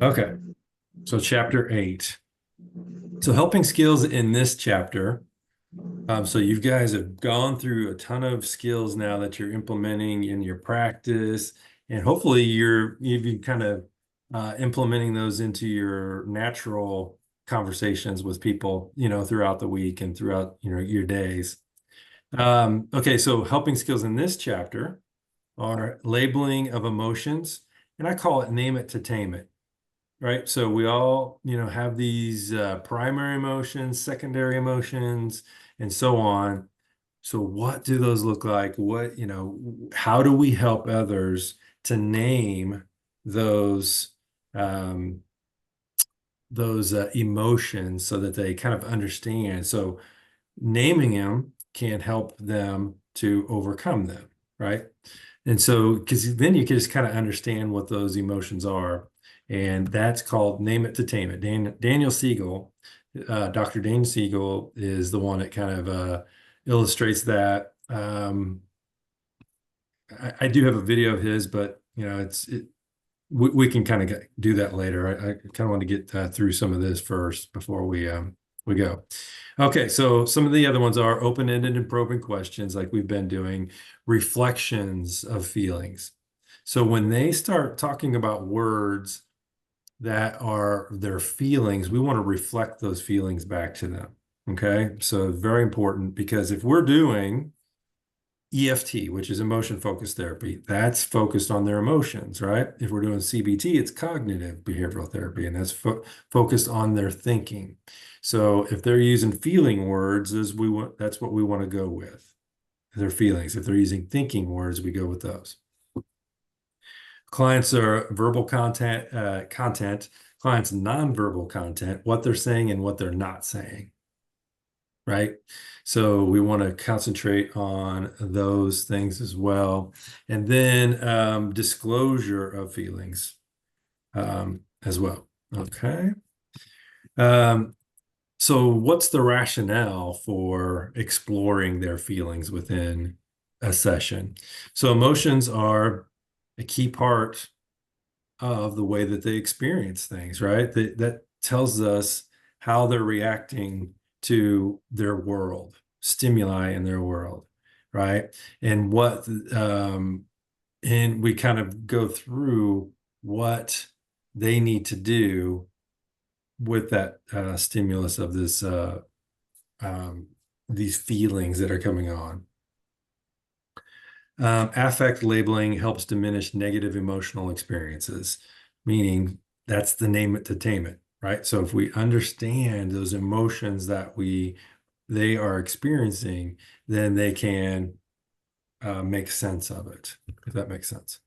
Okay. So chapter 8. So helping skills in this chapter. So you guys have gone through a ton of skills now that you're implementing in your practice, and hopefully you've kind of implementing those into your natural conversations with people, throughout the week and throughout, your days. Okay, so helping skills in this chapter are labeling of emotions, and I call it name it to tame it. Right. So we all, have these primary emotions, secondary emotions, and so on. So what do those look like? How do we help others to name those um, those emotions so that they kind of understand? So naming them can help them to overcome them, right? And so, because then you can just kind of understand what those emotions are. And that's called Name It to Tame It. Daniel Siegel, Dr. Daniel Siegel is the one that kind of illustrates that. I do have a video of his, but we can kind of do that later. I kind of want to get through some of this first before we go. Okay, so some of the other ones are open-ended and probing questions, like we've been doing, reflections of feelings. So when they start talking about words that are their feelings, we want to reflect those feelings back to them. Okay, so very important because if we're doing EFT, which is emotion focused therapy, that's focused on their emotions, right? If we're doing CBT, it's cognitive behavioral therapy, and that's focused on their thinking. So if they're using feeling words, that's what we want to go with. Their feelings. If they're using thinking words, we go with those. Clients are verbal content, clients nonverbal content, what they're saying and what they're not saying, right? So we want to concentrate on those things as well. And then disclosure of feelings as well. Okay. Um, so what's the rationale for exploring their feelings within a session? So emotions are a key part of the way that they experience things, right? That tells us how they're reacting to their world, stimuli in their world, right? And and we kind of go through what they need to do with that stimulus of um, these feelings that are coming on. Affect labeling helps diminish negative emotional experiences, meaning that's the name it to tame it, right? So if we understand those emotions that they are experiencing, then they can make sense of it, if that makes sense.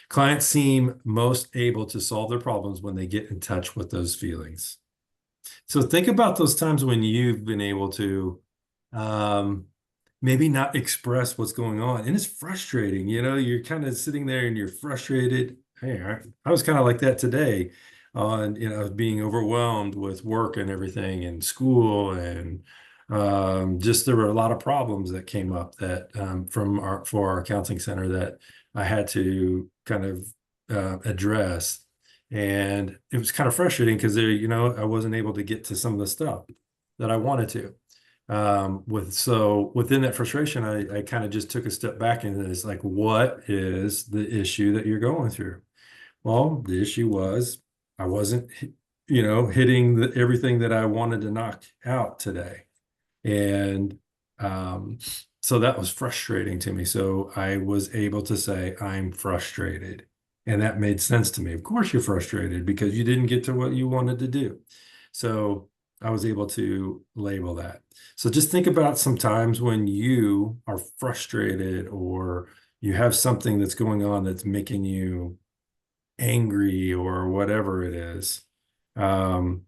Clients seem most able to solve their problems when they get in touch with those feelings. So think about those times when you've been able to um, maybe not express what's going on. And it's frustrating, you're kind of sitting there and you're frustrated. Hey, I was kind of like that today on, being overwhelmed with work and everything and school and just there were a lot of problems that came up that for our counseling center that I had to kind of address. And it was kind of frustrating because I wasn't able to get to some of the stuff that I wanted to. Within that frustration, I kind of just took a step back and it's like, what is the issue that you're going through? Well, the issue was I wasn't, hitting everything that I wanted to knock out today. And um, so that was frustrating to me. So I was able to say, I'm frustrated. And that made sense to me. Of course, you're frustrated because you didn't get to what you wanted to do. So I was able to label that. So just think about some times when you are frustrated or you have something that's going on that's making you angry or whatever it is. Um,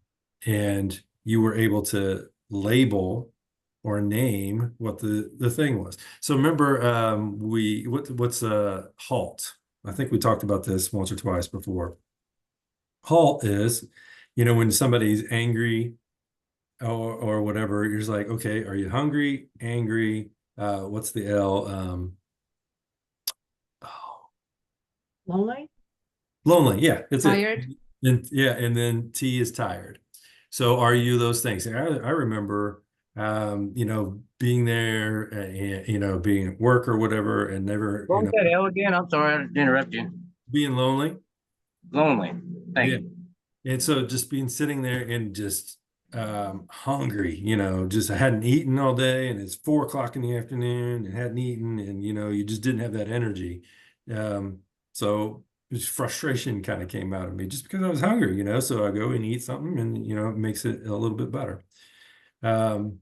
and you were able to label or name what the thing was. So remember, what's a halt? I think we talked about this once or twice before. Halt is, when somebody's angry or whatever, you're just like, okay, are you hungry, angry? What's the L? Oh, Lonely? lonely. Yeah, it's it. Tired? And yeah, and then T is tired. So are you those things? I remember, being there, and, being at work or whatever, and never, What was that L again? I'm sorry to interrupt you. being lonely. Lonely. Thank Yeah. you. And so just being sitting there and just hungry, just I hadn't eaten all day and it's 4 o'clock in the afternoon and hadn't eaten and you just didn't have that energy. Um, so just frustration kind of came out of me just because I was hungry, so I go and eat something and it makes it a little bit better. Um,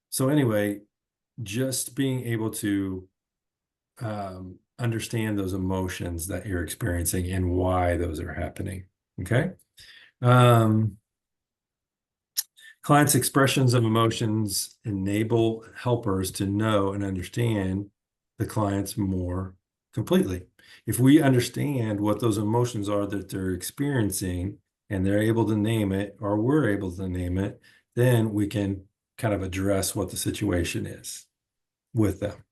so anyway, just being able to understand those emotions that you're experiencing and why those are happening. Okay. Um, Clients' expressions of emotions enable helpers to know and understand the clients more completely. If we understand what those emotions are that they're experiencing and they're able to name it, or we're able to name it, then we can kind of address what the situation is with them.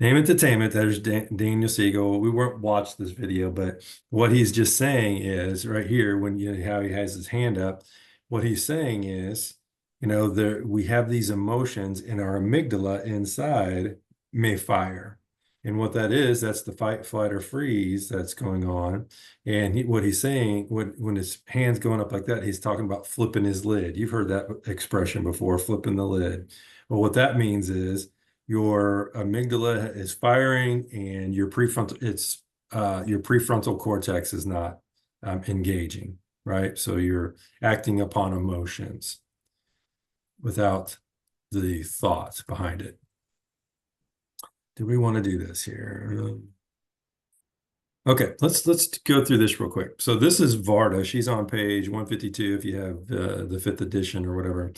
Name it to tame it. There's Daniel Siegel. We weren't watched this video, but what he's just saying is right here when how he has his hand up, what he's saying is, there we have these emotions and our amygdala inside may fire. And what that is, that's the fight, flight, or freeze that's going on. And what he's saying, when his hand's going up like that, he's talking about flipping his lid. You've heard that expression before, flipping the lid. Well, what that means is your amygdala is firing and your prefrontal cortex is not engaging, right? So you're acting upon emotions without the thoughts behind it. Do we want to do this here? Okay, let's go through this real quick. So this is Varda. She's on page 152 if you have the fifth edition or whatever.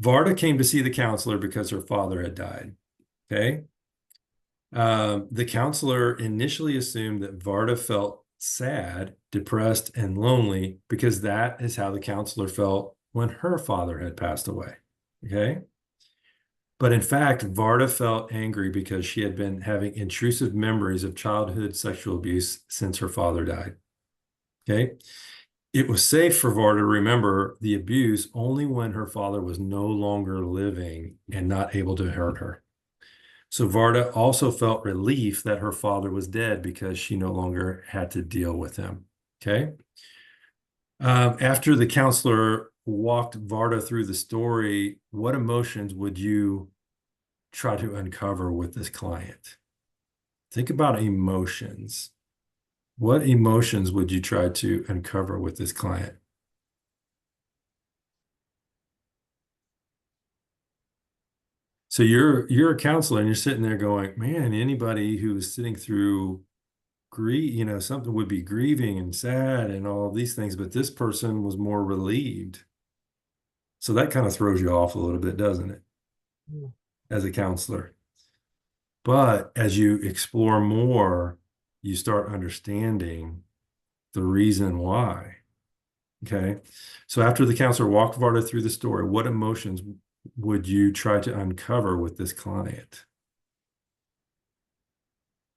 Varda came to see the counselor because her father had died. Okay. The counselor initially assumed that Varda felt sad, depressed, and lonely because that is how the counselor felt when her father had passed away. Okay. But in fact, Varda felt angry because she had been having intrusive memories of childhood sexual abuse since her father died. Okay. It was safe for Varda to remember the abuse only when her father was no longer living and not able to hurt her. So Varda also felt relief that her father was dead because she no longer had to deal with him. Okay. After the counselor walked Varda through the story, what emotions would you try to uncover with this client? Think about emotions. What emotions would you try to uncover with this client? So you're a counselor and you're sitting there going, man, anybody who is sitting through grieve, something would be grieving and sad and all these things, but this person was more relieved. So that kind of throws you off a little bit, doesn't it, as a counselor? But as you explore more, you start understanding the reason why. Okay. So after the counselor walked Varda through the story, what emotions would you try to uncover with this client?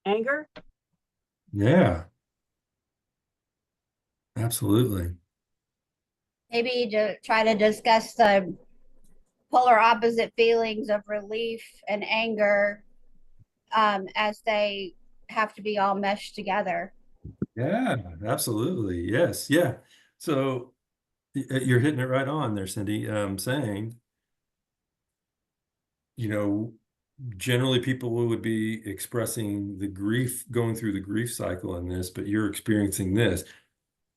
Anger? Yeah, absolutely. Maybe to try to discuss the polar opposite feelings of relief and anger as they have to be all meshed together. Yeah, absolutely. Yes. Yeah. So you're hitting it right on there, Cindy. Saying, you know, generally people would be expressing the grief, going through the grief cycle in this, but you're experiencing this.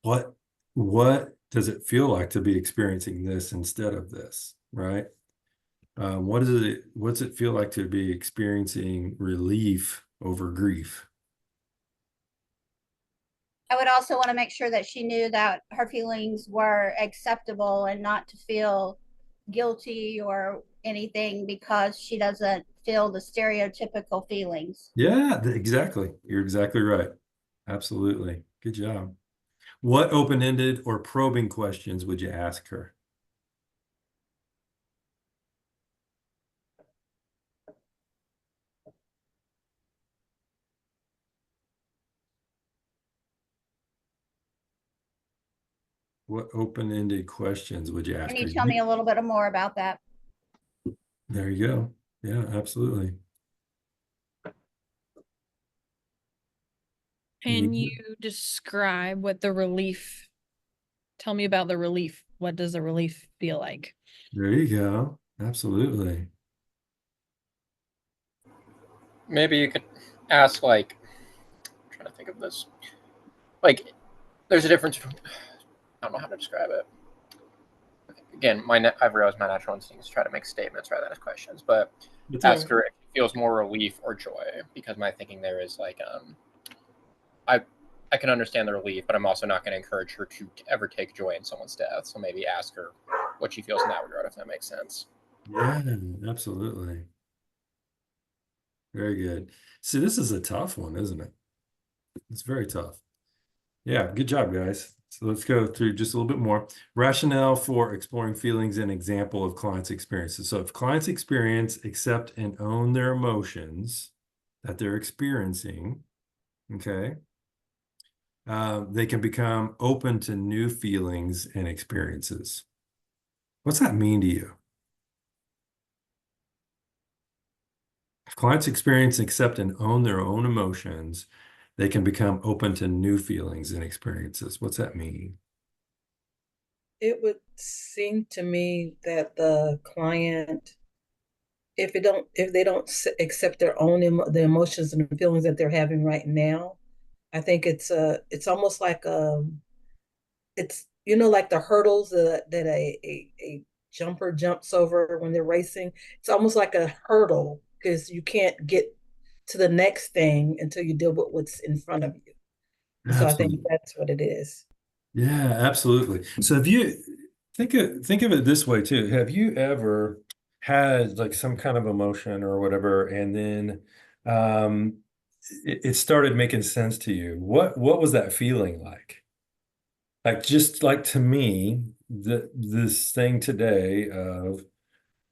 What what does it feel like to be experiencing this instead of this, right? What's it feel like to be experiencing relief over grief? I would also want to make sure that she knew that her feelings were acceptable and not to feel guilty or anything because she doesn't feel the stereotypical feelings. Yeah, exactly. You're exactly right. Absolutely. Good job. What open-ended or probing questions would you ask her? What open-ended questions would you ask Can her? you tell me a little bit more about that? There you go. Yeah, absolutely. Can you describe what the relief, tell me about the relief. What does the relief feel like? There you go. Absolutely. Maybe you could ask, like, I'm trying to think of this. Like, there's a difference. I don't know how to describe it. Again, I've realized my natural instinct is to try to make statements rather than ask questions, but ask her if it feels more relief or joy, because my thinking there is like, I can understand the relief, but I'm also not going to encourage her to ever take joy in someone's death. So maybe ask her what she feels in that regard, if that makes sense. Yeah, absolutely. Very good. See, this is a tough one, isn't it? It's very tough. Yeah, good job, guys. So let's go through just a little bit more. Rationale for exploring feelings and example of clients' experiences. So if clients experience, accept, and own their emotions that they're experiencing, okay, they can become open to new feelings and experiences. What's that mean to you? If clients experience, accept, and own their own emotions, they can become open to new feelings and experiences. What's that mean? It would seem to me that the client, if they don't accept their own the emotions and the feelings that they're having right now, I think it's almost like it's like the hurdles that a jumper jumps over when they're racing. It's almost like a hurdle because you can't get to the next thing until you deal with what's in front of you. So I think Absolutely. that's what it is. Yeah, absolutely. So have you think of it this way too. Have you ever had like some kind of emotion or whatever, and then um it started making sense to you? What was that feeling like? Like just like to me, this thing today of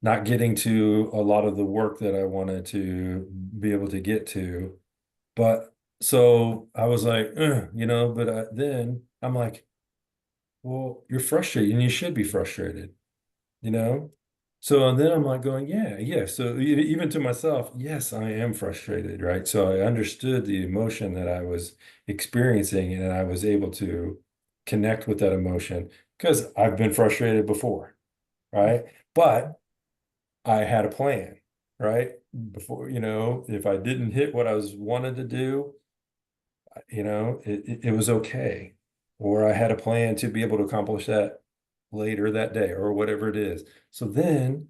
not getting to a lot of the work that I wanted to be able to get to. But so I was like, but then I'm like, well, you're frustrated and you should be frustrated, you know? So and then I'm like going, yeah, yeah. So even to myself, yes, I am frustrated, right? So I understood the emotion that I was experiencing and I was able to connect with that emotion because I've been frustrated before, right? But I had a plan, right? Before, if I didn't hit what I was wanted to do, it was okay. Or I had a plan to be able to accomplish that later that day or whatever it is. So then,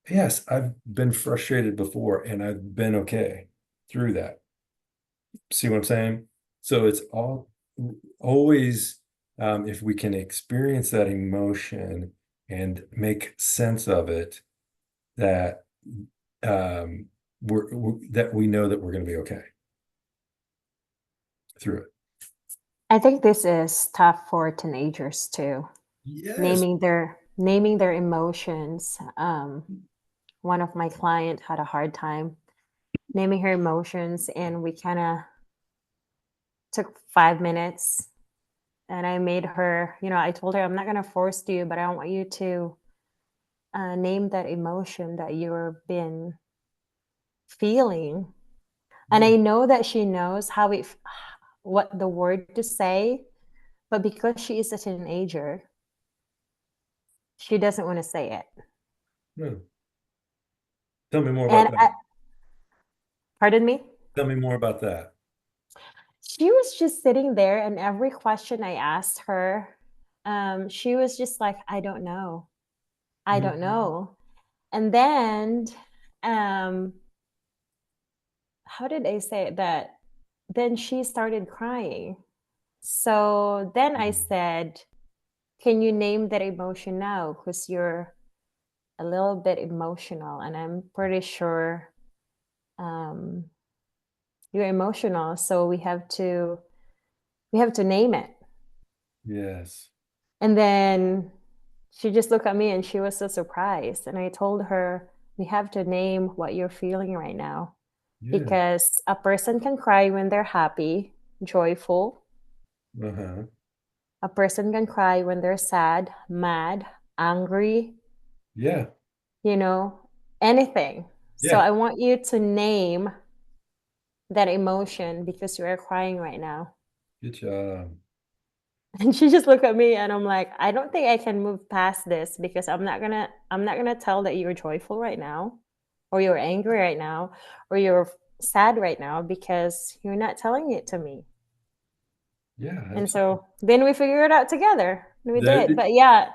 yes, I've been frustrated before and I've been okay through that. See what I'm saying? So it's always, if we can experience that emotion and make sense of it, that that we know that we're going to be okay through it. I think this is tough for teenagers too. Yes. Naming their emotions. One of my clients had a hard time naming her emotions, and we kind of took 5 minutes. And I made her, I told her, I'm not going to force you, but I want you to name that emotion that you've been feeling. And I know that she knows what the word to say, but because she is a teenager, she doesn't want to say it. No. Tell me more about that. Pardon me? Tell me more about that. She was just sitting there, and every question I asked her, she was just like, I don't know. I don't know. And then, how did I say it? That then she started crying. So then I said, can you name that emotion now? Because you're a little bit emotional, and I'm pretty sure you're emotional. So we have to name it. Yes. And then she just looked at me and she was so surprised. And I told her, we have to name what you're feeling right now. Yeah. Because a person can cry when they're happy, joyful. Uh-huh. A person can cry when they're sad, mad, angry, Yeah. anything. So Yeah. I want you to name that emotion because you are crying right now. Good job. And she just looked at me and I'm like, I don't think I can move past this because I'm not gonna tell that you're joyful right now, or you're angry right now, or you're sad right now because you're not telling it to me. Yeah. And so then we figured it out together. We That- did. But yeah,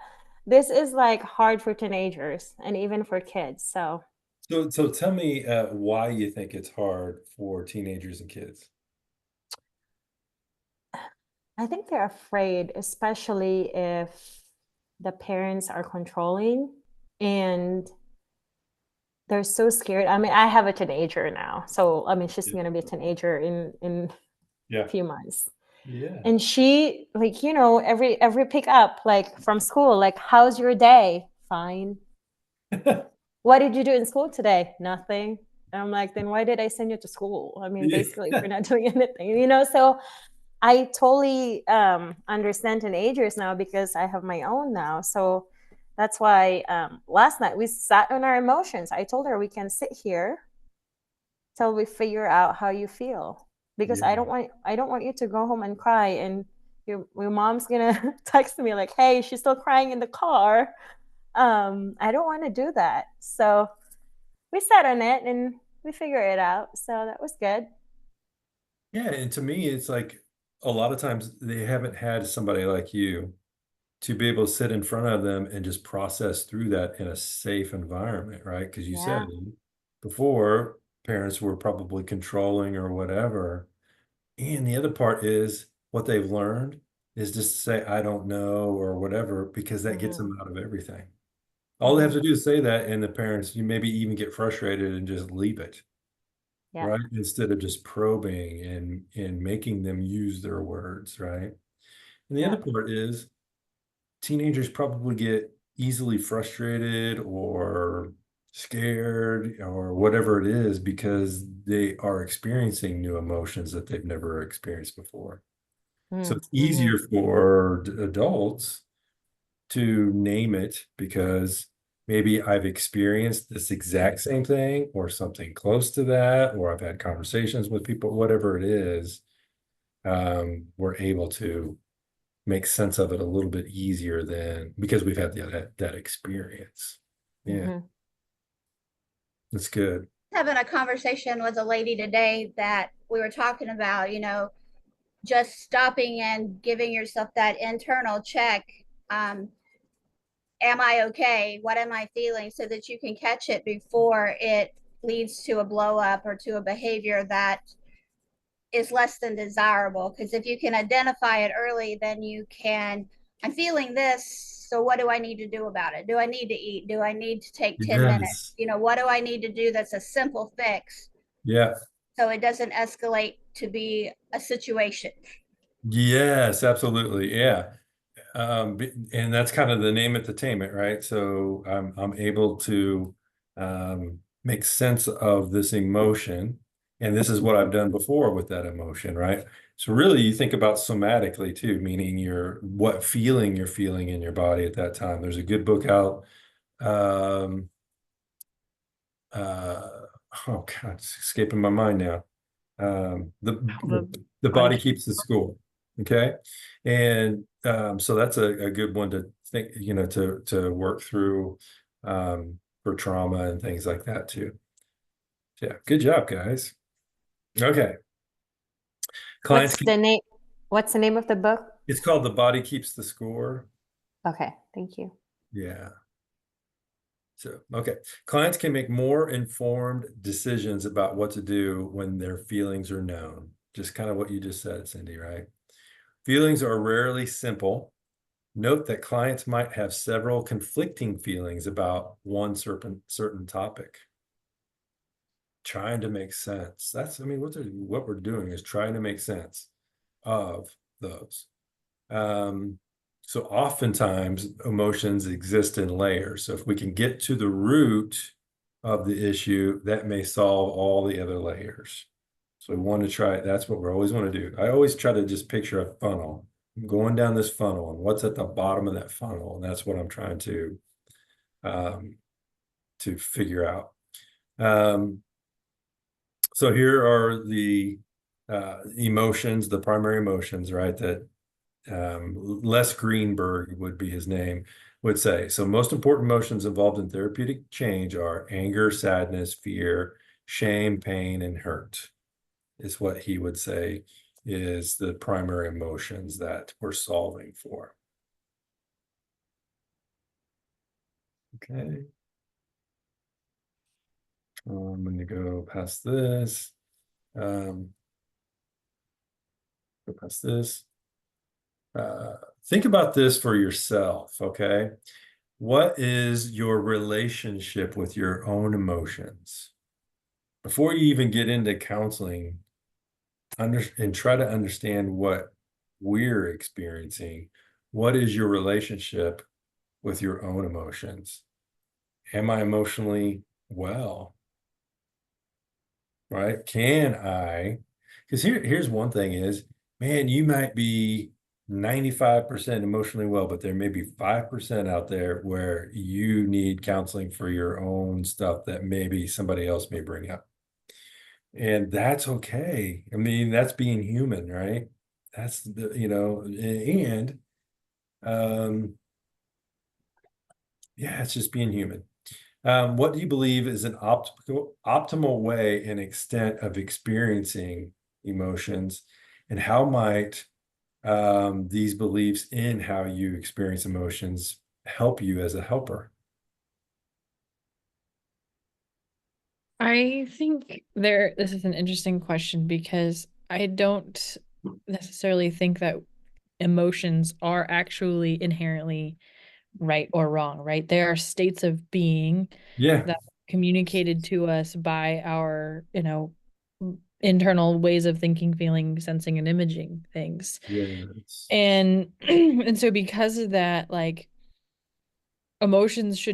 this is like hard for teenagers and even for kids. So So tell me why you think it's hard for teenagers and kids. I think they're afraid, especially if the parents are controlling and they're so scared. I mean, I have a teenager now. So I mean she's Yeah. gonna be a teenager in Yeah. a few months. Yeah. And she, like, every pickup, like from school, like, how's your day? Fine. What did you do in school today? Nothing. And I'm like, then why did I send you to school? I mean, Yeah. basically, if you're not doing anything. So I totally understand teenagers now because I have my own now. So that's why last night we sat on our emotions. I told her we can sit here till we figure out how you feel, because Yeah. I don't want you to go home and cry and your mom's gonna text me like, hey, she's still crying in the car. I don't want to do that. So we sat on it and we figured it out. So that was good. Yeah, and to me, it's like a lot of times they haven't had somebody like you to be able to sit in front of them and just process through that in a safe environment, right? Because you Yeah. said before parents were probably controlling or whatever. And the other part is what they've learned is just to say, I don't know, or whatever, because that gets them out of everything. All they have to do is say that, and the parents, you maybe even get frustrated and just leave it. Yeah. Right? Instead of just probing and making them use their words, right? And the Yeah. other part is teenagers probably get easily frustrated or scared or whatever it is because they are experiencing new emotions that they've never experienced before. So it's easier for adults to name it because maybe I've experienced this exact same thing or something close to that, or I've had conversations with people, whatever it is, we're able to make sense of it a little bit easier than because we've had that experience. Yeah, that's good. Having a conversation with a lady today that we were talking about, just stopping and giving yourself that internal check. Am I okay? What am I feeling? So that you can catch it before it leads to a blow up or to a behavior that is less than desirable. Because if you can identify it early, then you can, I'm feeling this. So what do I need to do about it? Do I need to eat? Do I need to take 10 minutes? Yes. What do I need to do that's a simple fix Yeah. so it doesn't escalate to be a situation? Yes, absolutely. Yeah. And that's kind of the name entertainment, right? So I'm able to make sense of this emotion, and this is what I've done before with that emotion, right? So really, you think about somatically too, meaning what feeling you're feeling in your body at that time. There's a good book out. Oh God, it's escaping my mind now. The body keeps the score. Okay. And so that's a good one to think, to work through for trauma and things like that too. Yeah, good job, guys. Okay. Clients What's the name of the book? it's called The Body Keeps the Score. Okay, thank you. Yeah. So, okay. Clients can make more informed decisions about what to do when their feelings are known. Just kind of what you just said, Cindy, right? Feelings are rarely simple. Note that clients might have several conflicting feelings about one certain topic. Trying to make sense. What we're doing is trying to make sense of those. So oftentimes emotions exist in layers. So if we can get to the root of the issue, that may solve all the other layers. So we want to try, that's what we always want to do. I always try to just picture a funnel, I'm going down this funnel, and what's at the bottom of that funnel, and that's what I'm trying to figure out. So here are the emotions, the primary emotions, right? That Les Greenberg would be his name, would say. So most important emotions involved in therapeutic change are anger, sadness, fear, shame, pain, and hurt, is what he would say is the primary emotions that we're solving for. Okay. I'm going to go past this. Go past this. Think about this for yourself, okay? What is your relationship with your own emotions? Before you even get into counseling, and try to understand what we're experiencing. What is your relationship with your own emotions? Am I emotionally well? Right? Can I? Because here's one thing is, man, you might be 95% emotionally well, but there may be 5% out there where you need counseling for your own stuff that maybe somebody else may bring up. And that's okay. I mean, that's being human, right? That's the, and yeah, it's just being human. What do you believe is an optimal way and extent of experiencing emotions, and how might these beliefs in how you experience emotions help you as a helper? I think this is an interesting question because I don't necessarily think that emotions are actually inherently right or wrong, right? There are states of being Yeah. that are communicated to us by our, internal ways of thinking, feeling, sensing, and imaging things. Yes. And and so because of that, like emotions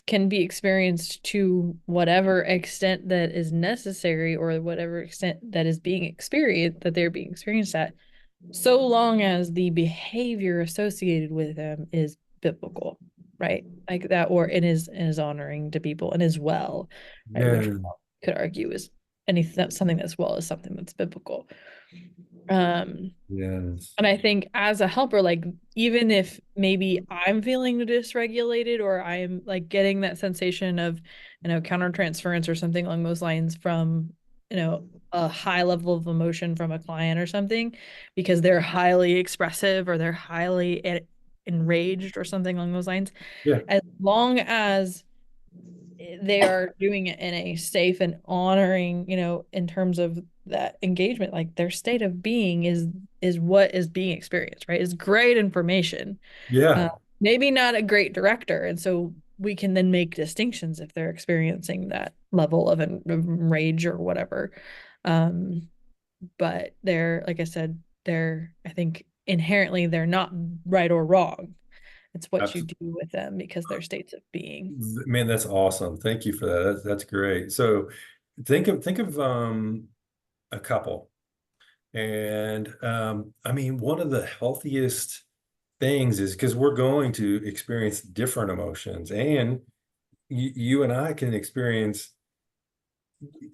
can be experienced to whatever extent that is necessary or whatever extent that is being experienced that they're being experienced at, so long as the behavior associated with them is biblical, right? Like that, or it is honoring to people and as well, right? Which Yeah. could argue is anything something that's well is something that's biblical. Yes. And I think as a helper, like even if maybe I'm feeling dysregulated or I'm like getting that sensation of, countertransference or something along those lines from, a high level of emotion from a client or something, because they're highly expressive or they're highly enraged or something along those lines. Yeah. As long as they are doing it in a safe and honoring, in terms of that engagement, like their state of being is what is being experienced, right? Is great information. Yeah. Maybe not a great director, and so we can then make distinctions if they're experiencing that level of rage or whatever. But they're, like I said, I think inherently they're not right or wrong. It's what you do with them because they're states of being. Man, that's awesome. Thank you for that. That's great. So think of a couple. And I mean, one of the healthiest things is because we're going to experience different emotions, and you and I can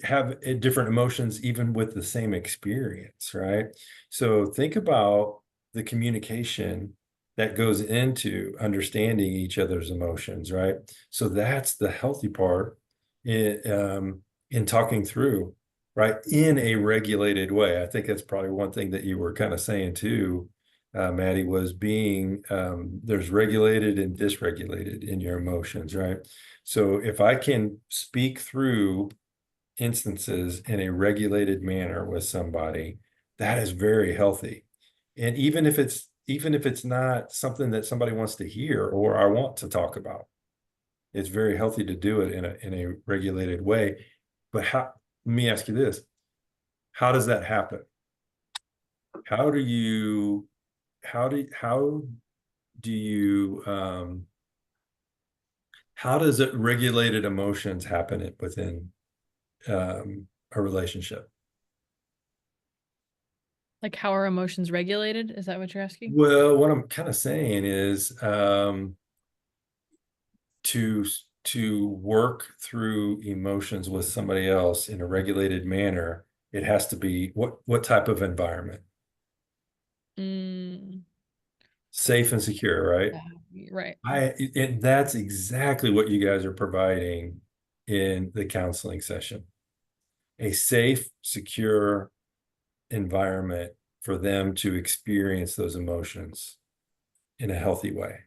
have different emotions even with the same experience, right? So think about the communication that goes into understanding each other's emotions, right? So that's the healthy part in talking through, right? In a regulated way. I think that's probably one thing that you were kind of saying too, Maddie, was being there's regulated and dysregulated in your emotions, right? So if I can speak through instances in a regulated manner with somebody, that is very healthy. And even if it's not something that somebody wants to hear or I want to talk about, it's very healthy to do it in a regulated way. But let me ask you this: how does that happen? How do you how do you how does it regulated emotions happen within a relationship? Like how are emotions regulated? Is that what you're asking? Well, what I'm kind of saying is to work through emotions with somebody else in a regulated manner, it has to be what type of environment? Mm, Safe and secure, right? right. And that's exactly what you guys are providing in the counseling session. A safe, secure environment for them to experience those emotions in a healthy way.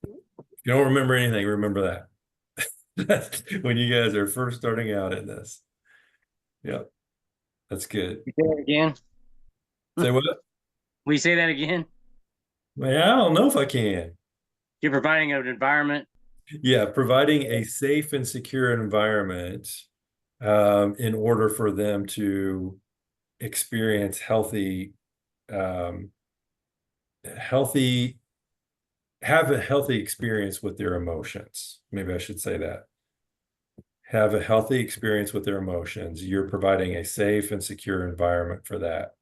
If you don't remember anything, remember that. That's when you guys are first starting out in this. Yep, that's good. You say that again? Say what? Will you say that again? Well, I don't know if I can. You're providing an environment. Yeah, providing a safe and secure environment in order for them to experience um, healthy, have a healthy experience with their emotions. Maybe I should say that. Have a healthy experience with their emotions. You're providing a safe and secure environment for that.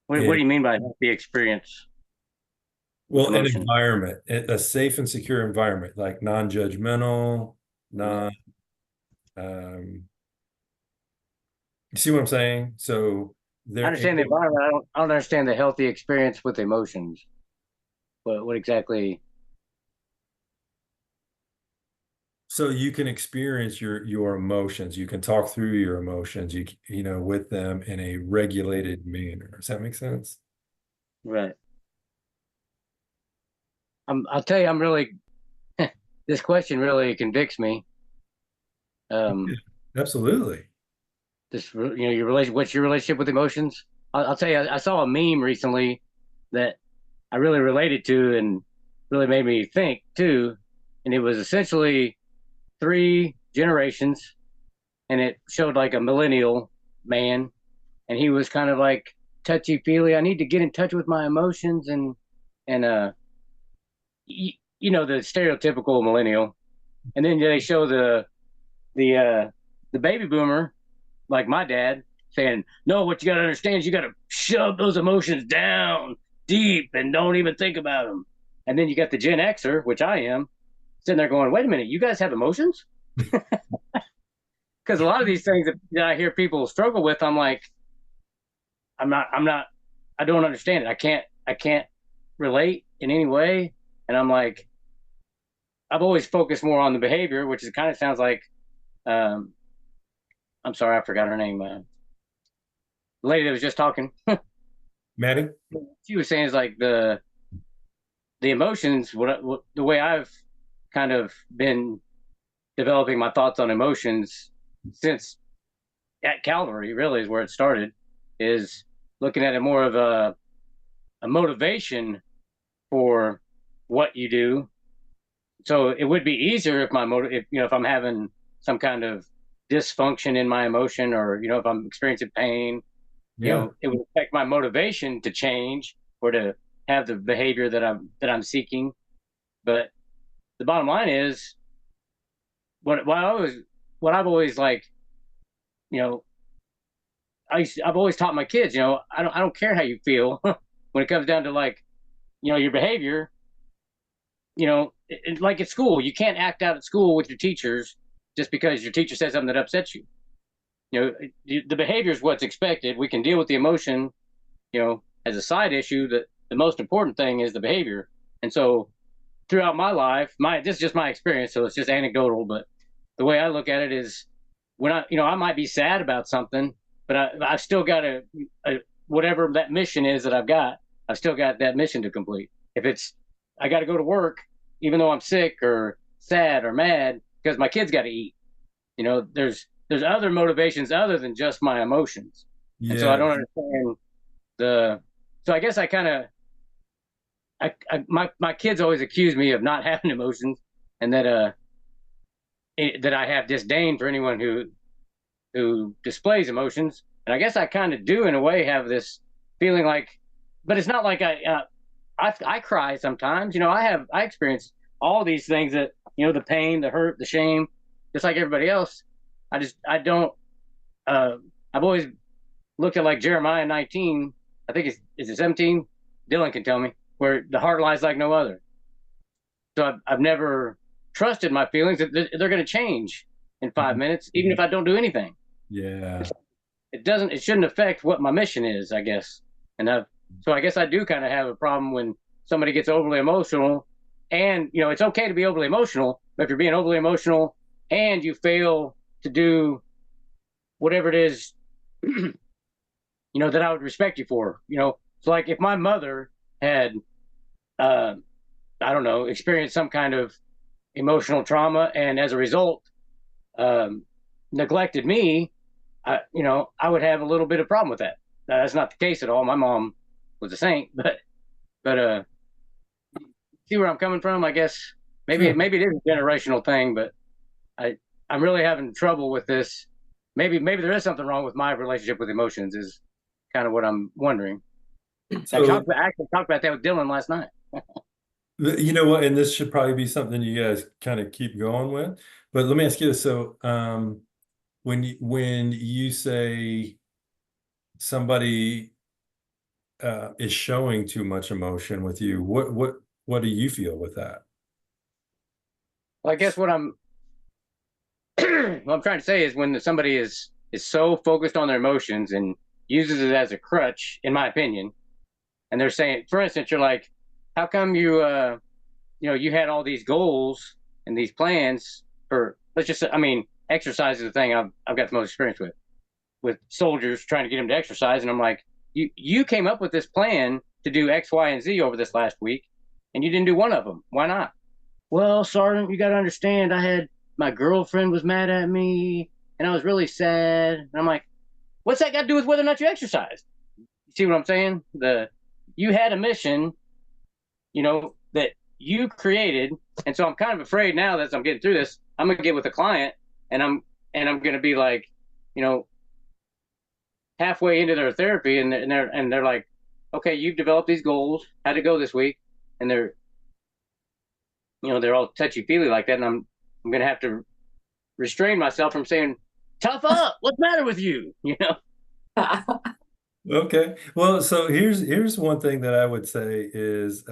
What do you mean by the experience? Well, an Emotion. environment, a safe and secure environment, like non-judgmental, non, you see what I'm saying? So I they're understand the able, environment. I don't understand the healthy experience with emotions. What exactly? so you can experience your emotions. You can talk through your emotions, you know, with them in a regulated manner. Does that make sense? Right. I'll tell you, I'm really this question really convicts me. Absolutely. Your relation. What's your relationship with emotions? I'll tell you. I saw a meme recently that I really related to and really made me think too. And it was essentially 3 generations, and it showed like a millennial man, and he was kind of like touchy feely. I need to get in touch with my emotions, and the stereotypical millennial. And then they show the baby boomer, like my dad, saying, "No, what you got to understand is you got to shove those emotions down deep and don't even think about them." And then you got the Gen Xer, which I am, sitting there going, "Wait a minute, you guys have emotions?" Because a lot of these things that I hear people struggle with, I'm like, I'm not, I don't understand it. I can't relate in any way. And I'm like, I've always focused more on the behavior, which is kind of sounds like, um, I'm sorry, I forgot her name. The lady that was just talking, Maddie? she was saying is like the emotions. What the way I've kind of been developing my thoughts on emotions since at Calvary really is where it started. Is looking at it more of a motivation for what you do. So it would be easier if if I'm having some kind of dysfunction in my emotion, or if I'm experiencing pain, Yeah. it would affect my motivation to change or to have the behavior that I'm seeking. But the bottom line is what I've always like, you know, I've always taught my kids, I don't care how you feel when it comes down to like, your behavior. Like at school, you can't act out at school with your teachers just because your teacher says something that upsets you. The behavior is what's expected. We can deal with the emotion, as a side issue. That the most important thing is the behavior. And so throughout my life, this is just my experience, so it's just anecdotal, but the way I look at it is when I might be sad about something, but I've still got whatever that mission is that I've still got that mission to complete. If it's, I got to go to work, even though I'm sick or sad or mad, because my kids got to eat. There's other motivations other than just my emotions. And so I Yeah. don't understand so I guess I kind of, my kids always accuse me of not having emotions, and that I have disdain for anyone who displays emotions. And I guess I kind of do in a way have this feeling like, but it's not like I cry sometimes. I experience all these things that the pain, the hurt, the shame, just like everybody else. I don't. I've always looked at like Jeremiah 19, I think is it 17? Dylan can tell me, where the heart lies like no other. So I've never trusted my feelings that they're going to change in 5 minutes, even if I don't do anything. Yeah. It shouldn't affect what my mission is, I guess. So I guess I do kind of have a problem when somebody gets overly emotional. And, it's okay to be overly emotional, but if you're being overly emotional and you fail to do whatever it is, that I would respect you for, so like if my mother had, I don't know, experienced some kind of emotional trauma and as a result, neglected me, I would have a little bit of problem with that. That's not the case at all. My mom was a saint, but see where I'm coming from? I guess maybe Sure. maybe it is a generational thing, but I'm really having trouble with this. Maybe there is something wrong with my relationship with emotions. Is kind of what I'm wondering. I actually talked about that with Dylan last night. You know what, and this should probably be something you guys kind of keep going with. But let me ask you this. So when you say somebody is showing too much emotion with you, what do you feel with that? Well, I guess what I'm trying to say is when somebody is so focused on their emotions and uses it as a crutch, in my opinion, and they're saying, for instance, you're like, how come you you had all these goals and these plans for, let's just say, exercise is the thing I've got the most experience with soldiers trying to get them to exercise, and I'm like, you came up with this plan to do X, Y, and Z over this last week, and you didn't do one of them. Why not? Well, Sergeant, you got to understand, my girlfriend was mad at me, and I was really sad. And I'm like, what's that got to do with whether or not you exercised? You see what I'm saying? You had a mission, that you created, and so I'm kind of afraid now that as I'm getting through this, I'm gonna get with a client, and I'm gonna be like, halfway into their therapy, and they're like, okay, you've developed these goals. How'd it go this week? And they're all touchy feely like that, and I'm gonna have to restrain myself from saying, tough up, what's the matter with you? Okay. Well, so here's one thing that I would say is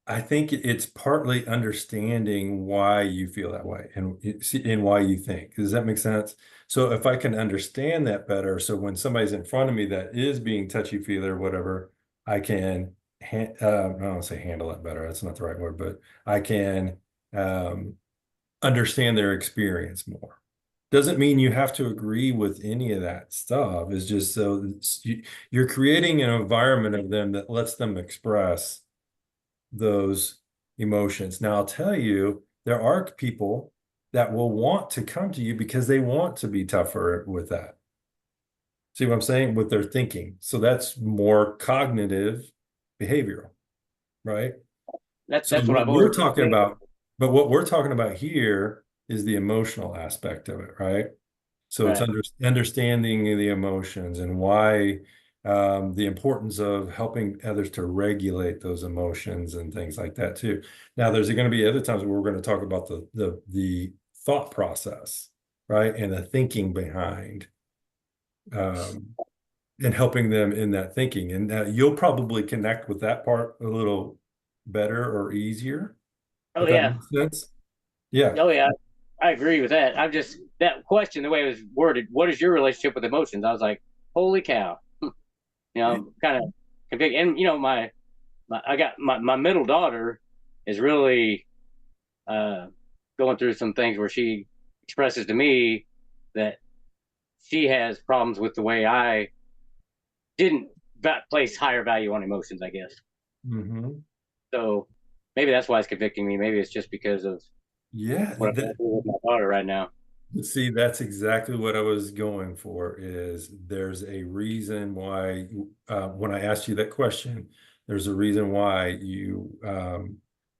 I think it's partly understanding why you feel that way and why you think. Does that make sense? So if I can understand that better, so when somebody's in front of me that is being touchy-feely or whatever, I can I don't want to say handle it better. That's not the right word, but I can understand their experience more. Doesn't mean you have to agree with any of that stuff. It's just so you're creating an environment of them that lets them express those emotions. Now, I'll tell you, there are people that will want to come to you because they want to be tougher with that. See what I'm saying? With their thinking. So that's more cognitive behavioral, right? That's So what I've we're always talking about, but what we're talking about here is the emotional aspect of it, right? So it's Right. understanding the emotions and why the importance of helping others to regulate those emotions and things like that too. Now, there's going to be other times where we're going to talk about the thought process, right, and the thinking behind, and helping them in that thinking, and you'll probably connect with that part a little better or easier. Oh If that yeah. makes sense. Yeah. Oh yeah. I agree with that. That question, the way it was worded, what is your relationship with emotions? I was like, holy cow. Kind of convicted. And I got my middle daughter is really going through some things where she expresses to me that she has problems with the way I didn't place higher value on emotions, I guess. Mm-hmm. So maybe that's why it's convicting me. Maybe it's just because of Yeah. what I'm going through with my daughter right now. See, that's exactly what I was going for, is there's a reason why, when I asked you that question, there's a reason why you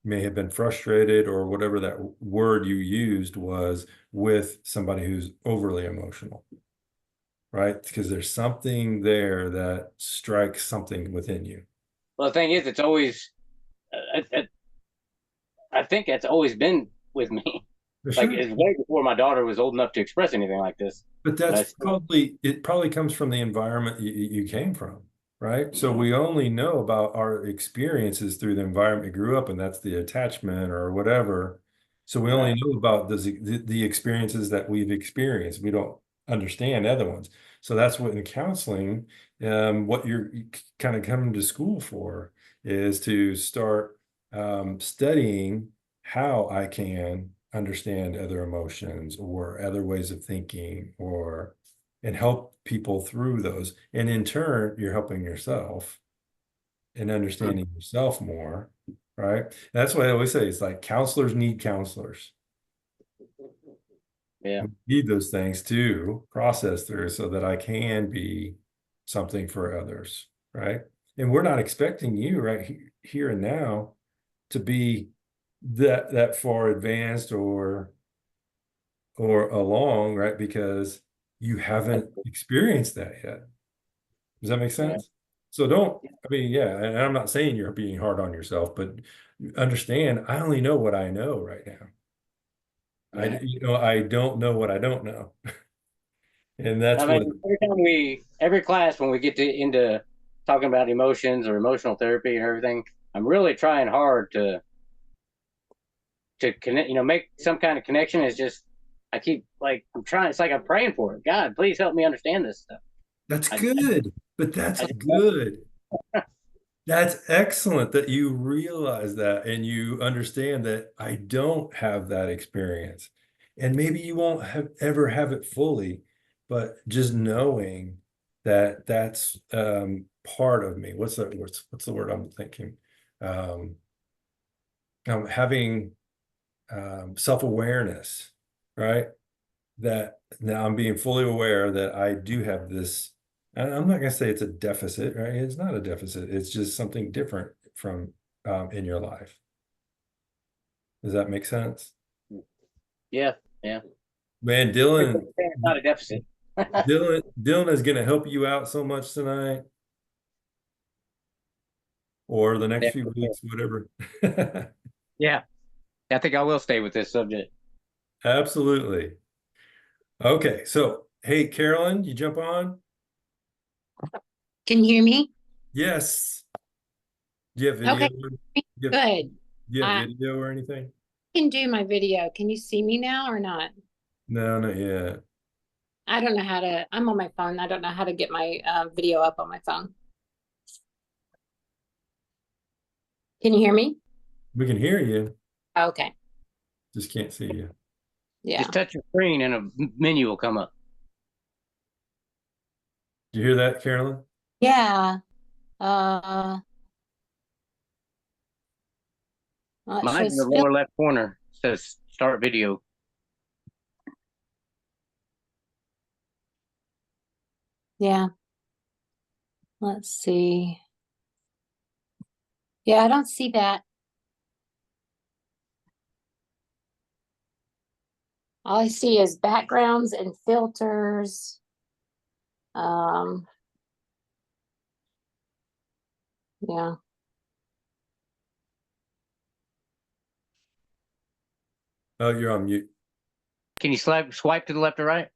may have been frustrated, or whatever that word you used was, with somebody who's overly emotional, right? Because there's something there that strikes something within you. Well, the thing is, it's always, I think that's always been with me. For Like sure. it's way before my daughter was old enough to express anything like this. But But I that's still, it probably comes from the environment you came from, right? So we only know about our experiences through the environment we grew up in. That's the attachment or whatever. So we only right. know about the experiences that we've experienced. We don't understand other ones. So that's what in counseling, what you're kind of coming to school for is to start studying how I can understand other emotions or other ways of thinking or and help people through those. And in turn, you're helping yourself and understanding yourself more, right? That's what I always say. It's like counselors need counselors. Yeah. We need those things to process through so that I can be something for others, right? And we're not expecting you right here and now to be that far advanced or along, right? Because you haven't experienced that yet. Does that make Yeah. sense? So don't, I mean, yeah, and I'm not saying you're being hard on yourself, but understand, I only know what I know right now. Yeah. I don't know what I don't know. And that's I what, mean, every class when we get into talking about emotions or emotional therapy and everything, I'm really trying hard to connect, make some kind of connection. It's just, I keep like, I'm trying, it's like I'm praying for it. God, please help me understand this stuff. that's I, good, but that's I good. That's excellent that you realize that and you understand that I don't have that experience. And maybe you won't ever have it fully, but just knowing that that's part of me. What's the word I'm thinking? Um, Having self-awareness, right? That now I'm being fully aware that I do have this, and I'm not going to say it's a deficit, right? It's not a deficit. It's just something different from in your life. Does that make sense? yeah, yeah. Man, It's not a deficit. Dylan is going to help you out so much tonight or the next Yeah. few weeks, whatever. Yeah. I think I will stay with this subject. Absolutely. Okay, so hey, Carolyn, you jump on? Can you hear me? Yes. Do you have video? Okay, Do you have, good. do you have I video or anything? can do my video. Can you see me now or not? No, not yet. I don't know how to, I'm on my phone. I don't know how to get my video up on my phone. Can you hear me? We can hear you, Okay. just can't see you. Yeah. Just touch your screen and a menu will come up. Do you hear that, Carolyn? Yeah. Uh, well, it Mine's in the shows lower left corner. It says start video. yeah. Let's see. Yeah, I don't see that. All I see is backgrounds and filters. Um, yeah. Oh, you're on mute. Can you swipe to the left or right?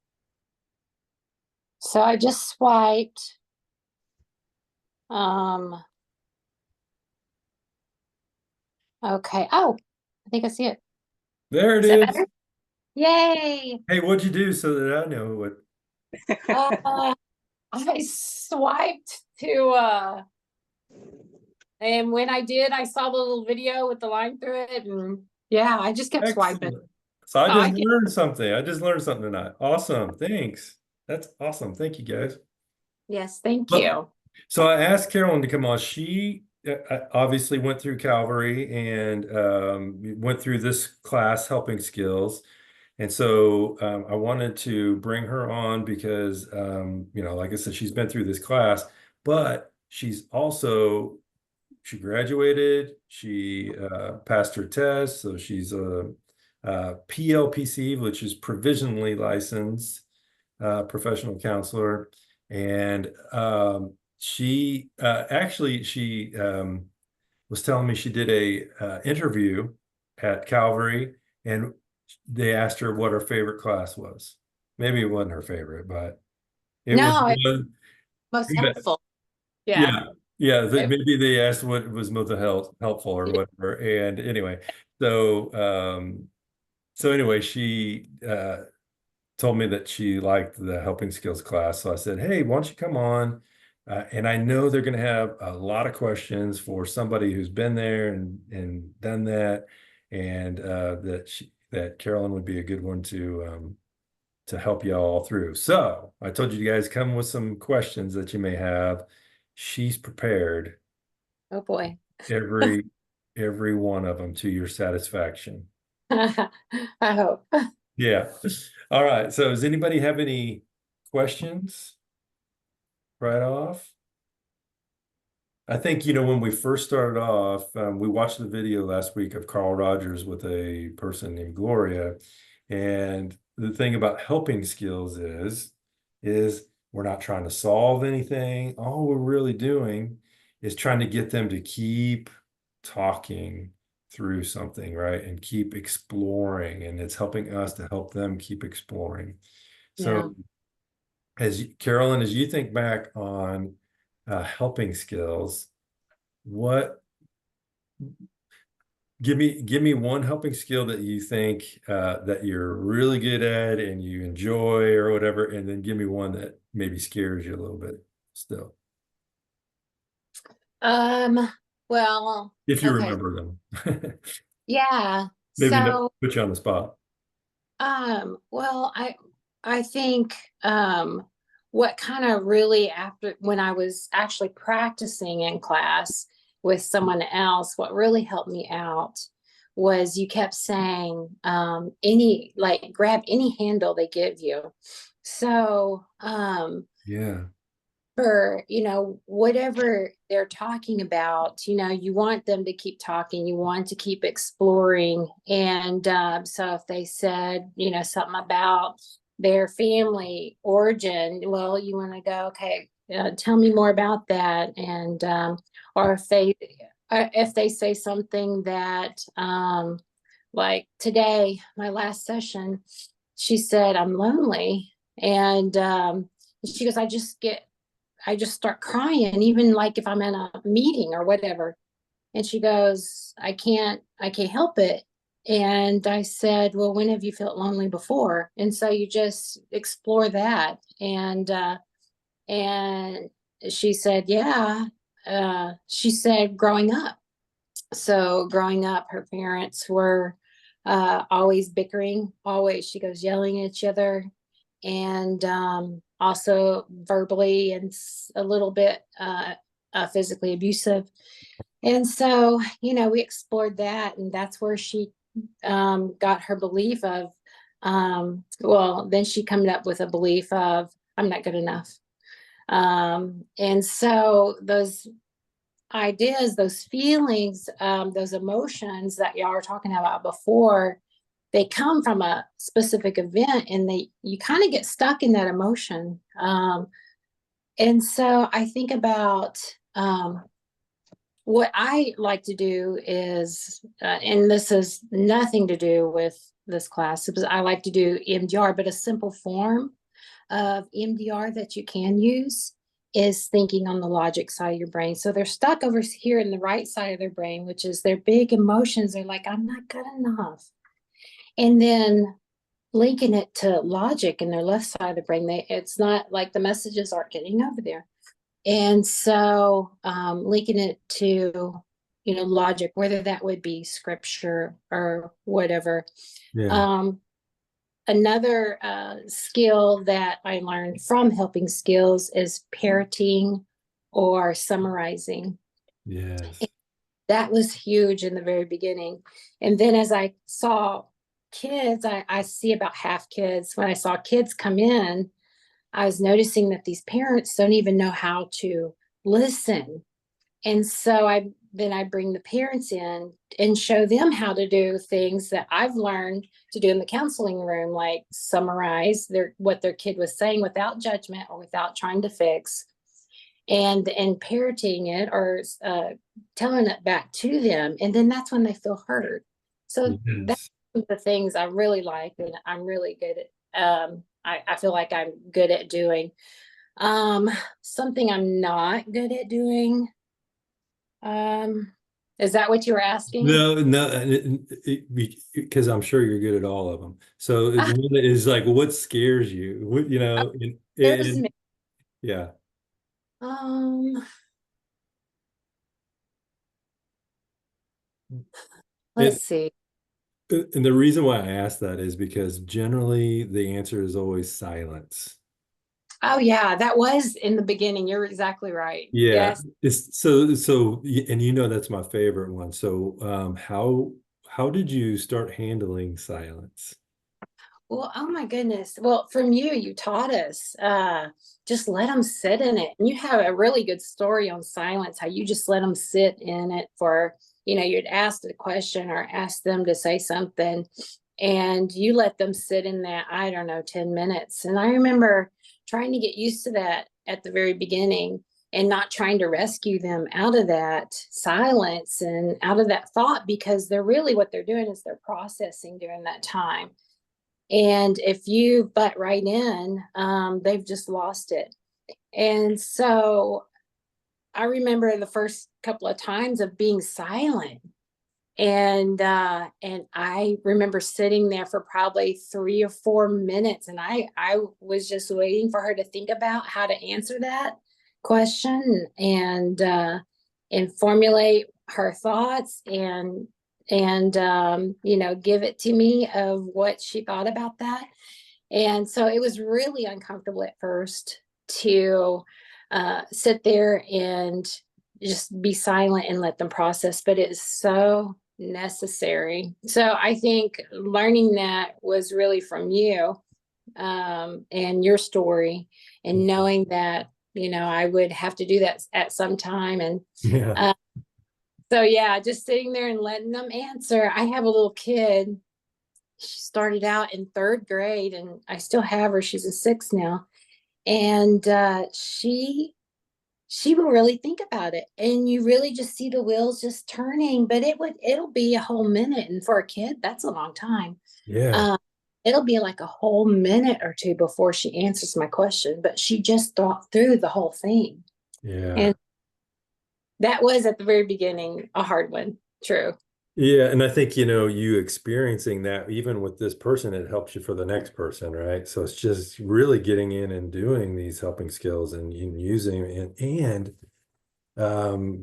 So I just swiped. Um, okay. Oh, I think I see it. There it Is that is. better? Yay! Hey, what'd you do so that I know what? I swiped to and when I did, I saw the little video with the line through it, and yeah, I just kept swiping. Excellent. So I Oh, I just learned something. I just learned something tonight. Awesome. Thanks. That's awesome. Thank you, guys. Yes, thank Well, you. so I asked Carolyn to come on. She obviously went through Calvary and went through this class, Helping Skills. And so I wanted to bring her on because, like I said, she's been through this class, but she's also, she graduated, she passed her test. So she's a PLPC, which is provisionally licensed professional counselor. And she was telling me she did a interview at Calvary and they asked her what her favorite class was. Maybe it wasn't her favorite, but it No, was it one. most Yeah. helpful. Yeah. Yeah, maybe they asked what was most helpful or whatever. And anyway, so anyway, she told me that she liked the helping skills class. So I said, hey, why don't you come on? And I know they're going to have a lot of questions for somebody who's been there and done that, and that Carolyn would be a good one to help you all through. So I told you guys come with some questions that you may have. She's prepared Oh boy. every one of them to your satisfaction. I hope. Yeah. All right. So does anybody have any questions right off? I think, when we first started off, we watched the video last week of Carl Rogers with a person named Gloria. And the thing about helping skills is we're not trying to solve anything. All we're really doing is trying to get them to keep talking through something, right? And keep exploring. And it's helping us to help them keep exploring. So Carolyn, as you think back on helping skills, give me one helping skill that you think that you're really good at and you enjoy or whatever, and then give me one that maybe scares you a little bit still. Well, If you okay. remember them. Yeah. Maybe not So, put you on the spot. well, I think what kind of really after when I was actually practicing in class with someone else, what really helped me out was you kept saying grab any handle they give you. So Yeah. for whatever they're talking about, you want them to keep talking, you want to keep exploring. And so if they said something about their family origin, well, you want to go, okay, tell me more about that. And or if they say something that like today, my last session, she said I'm lonely. And she goes, I just start crying, even like if I'm in a meeting or whatever. And she goes, I can't help it. And I said, well, when have you felt lonely before? And so you just explore that. And she said, yeah. She said growing up. So growing up, her parents were always bickering, always, she goes, yelling at each other. And also verbally and a little bit physically abusive. And so, we explored that, and that's where she got her belief of, then she came up with a belief of, I'm not good enough. And so those ideas, those feelings, those emotions that y'all were talking about before, they come from a specific event, and you kind of get stuck in that emotion. And so I think about what I like to do is, and this has nothing to do with this class, because I like to do EMDR, but a simple form of EMDR that you can use is thinking on the logic side of your brain. So they're stuck over here in the right side of their brain, which is their big emotions. They're like, I'm not good enough. And then linking it to logic in their left side of the brain, it's not like the messages aren't getting over there. And so linking it to, logic, whether that would be scripture or whatever. Yeah. Another skill that I learned from helping skills is parroting or summarizing. Yes. That was huge in the very beginning. And then as I saw kids, I see about half kids. When I saw kids come in, I was noticing that these parents don't even know how to listen. And so I bring the parents in and show them how to do things that I've learned to do in the counseling room, like summarize what their kid was saying without judgment or without trying to fix, and parroting it or telling it back to them. And then that's when they feel heard. So Yes. of the things I really like and I'm really good at, I feel like I'm good at doing. Something I'm not good at doing. Is that what you were asking? No, because I'm sure you're good at all of them. So it's one that is like, what scares you? What, you know, There's me. yeah. Let's see. And the reason why I ask that is because generally the answer is always silence. Oh yeah, that was in the beginning. You're exactly right. Yeah. Yes. It's and you know that's my favorite one. So how did you start handling silence? Well, oh my goodness. Well, from you, you taught us, just let them sit in it. And you have a really good story on silence, how you just let them sit in it for, you'd ask the question or ask them to say something and you let them sit in that, I don't know, 10 minutes. And I remember trying to get used to that at the very beginning and not trying to rescue them out of that silence and out of that thought, because they're really, what they're doing is they're processing during that time. And if you butt right in, they've just lost it. And so I remember the first couple of times of being silent. And I remember sitting there for probably 3 or 4 minutes. And I was just waiting for her to think about how to answer that question and formulate her thoughts and give it to me of what she thought about that. And so it was really uncomfortable at first to sit there and just be silent and let them process, but it's so necessary. So I think learning that was really from you and your story, and knowing that, I would have to do that at some time. And Yeah. so yeah, just sitting there and letting them answer. I have a little kid. She started out in 3rd grade and I still have her. She's in 6th now. And she will really think about it. And you really just see the wheels just turning, but it'll be a whole minute. And for a kid, that's a long time. Yeah. It'll be like a whole minute or 2 before she answers my question, but she just thought through the whole thing. Yeah. And that was at the very beginning a hard one. True. Yeah, and I think, you experiencing that even with this person, it helps you for the next person, right? So it's just really getting in and doing these helping skills and using and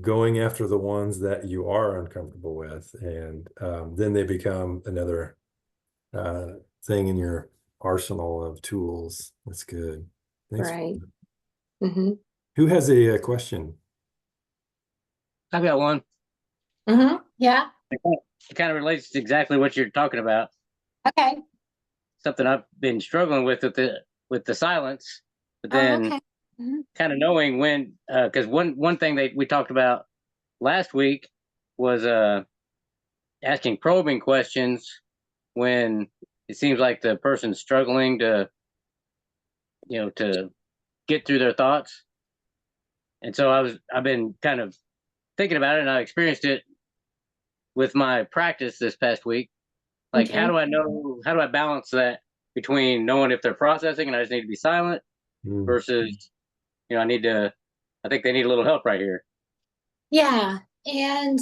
going after the ones that you are uncomfortable with, and then they become another thing in your arsenal of tools. That's good. Thanks. Right. Mm-hmm. Who has a question? I've got one. Mm-hmm. Yeah. It kind of relates to exactly what you're talking about. Okay. Something I've been struggling with the silence, but then okay. Mm-hmm. kind of knowing when, because one thing that we talked about last week was asking probing questions when it seems like the person's struggling to get through their thoughts. And so I've been kind of thinking about it, and I experienced it with my practice this past week. Like, Okay. how do I balance that between knowing if they're processing and I just need to be silent versus, I think they need a little help right here. Yeah. And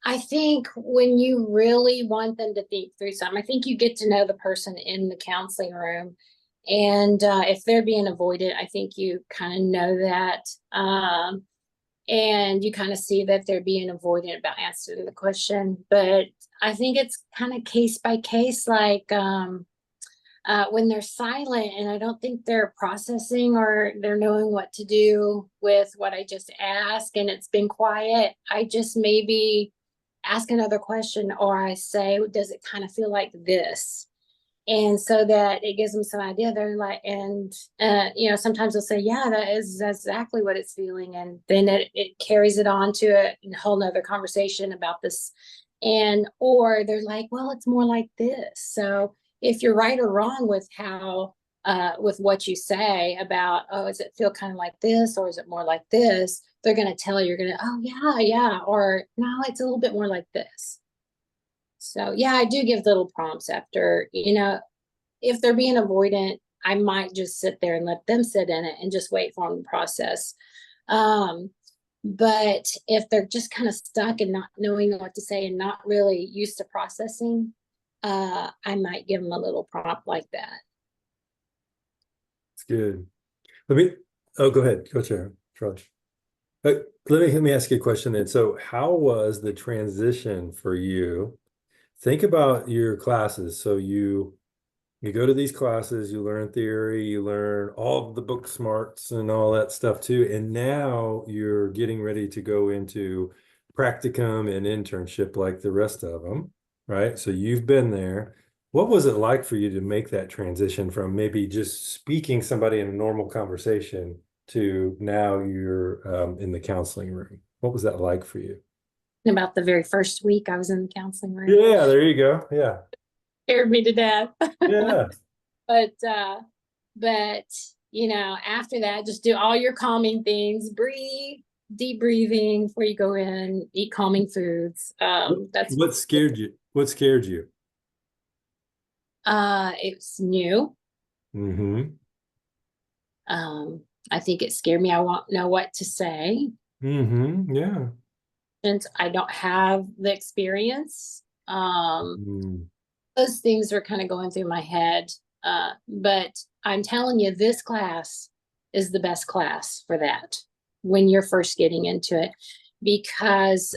I think when you really want them to think through something, I think you get to know the person in the counseling room. And if they're being avoided, I think you kind of know that. And you kind of see that they're being avoidant about answering the question. But I think it's kind of case by case, like when they're silent and I don't think they're processing or they're knowing what to do with what I just asked and it's been quiet, I just maybe ask another question, or I say, does it kind of feel like this? And so that it gives them some idea. They're like, and sometimes they'll say, yeah, that's exactly what it's feeling. And then it carries it on to a whole nother conversation about this. Or they're like, well, it's more like this. So if you're right or wrong with how, with what you say about, oh, does it feel kind of like this, or is it more like this? They're going to tell you, you're going to, oh yeah. Or no, it's a little bit more like this. So yeah, I do give little prompts after, if they're being avoidant, I might just sit there and let them sit in it and just wait for them to process. But if they're just kind of stuck and not knowing what to say and not really used to processing, I might give them a little prompt like that. It's good. Go ahead, Coach Charlie. Let me ask you a question then. So how was the transition for you? Think about your classes. So you go to these classes, you learn theory, you learn all of the book smarts and all that stuff too. And now you're getting ready to go into practicum and internship like the rest of them, right? So you've been there. What was it like for you to make that transition from maybe just speaking somebody in a normal conversation to now you're in the counseling room? What was that like for you? About the very first week I was in the counseling room. Yeah, there you go. Yeah. Scared me to death. Yeah. But after that, just do all your calming things, breathe, deep breathing before you go in, eat calming foods. That's what scared you. What scared you? It's new. Mm-hmm. I think it scared me. I won't know what to say. Mm-hmm. Yeah. Since I don't have the experience. Those things were kind of going through my head. But I'm telling you, this class is the best class for that when you're first getting into it, because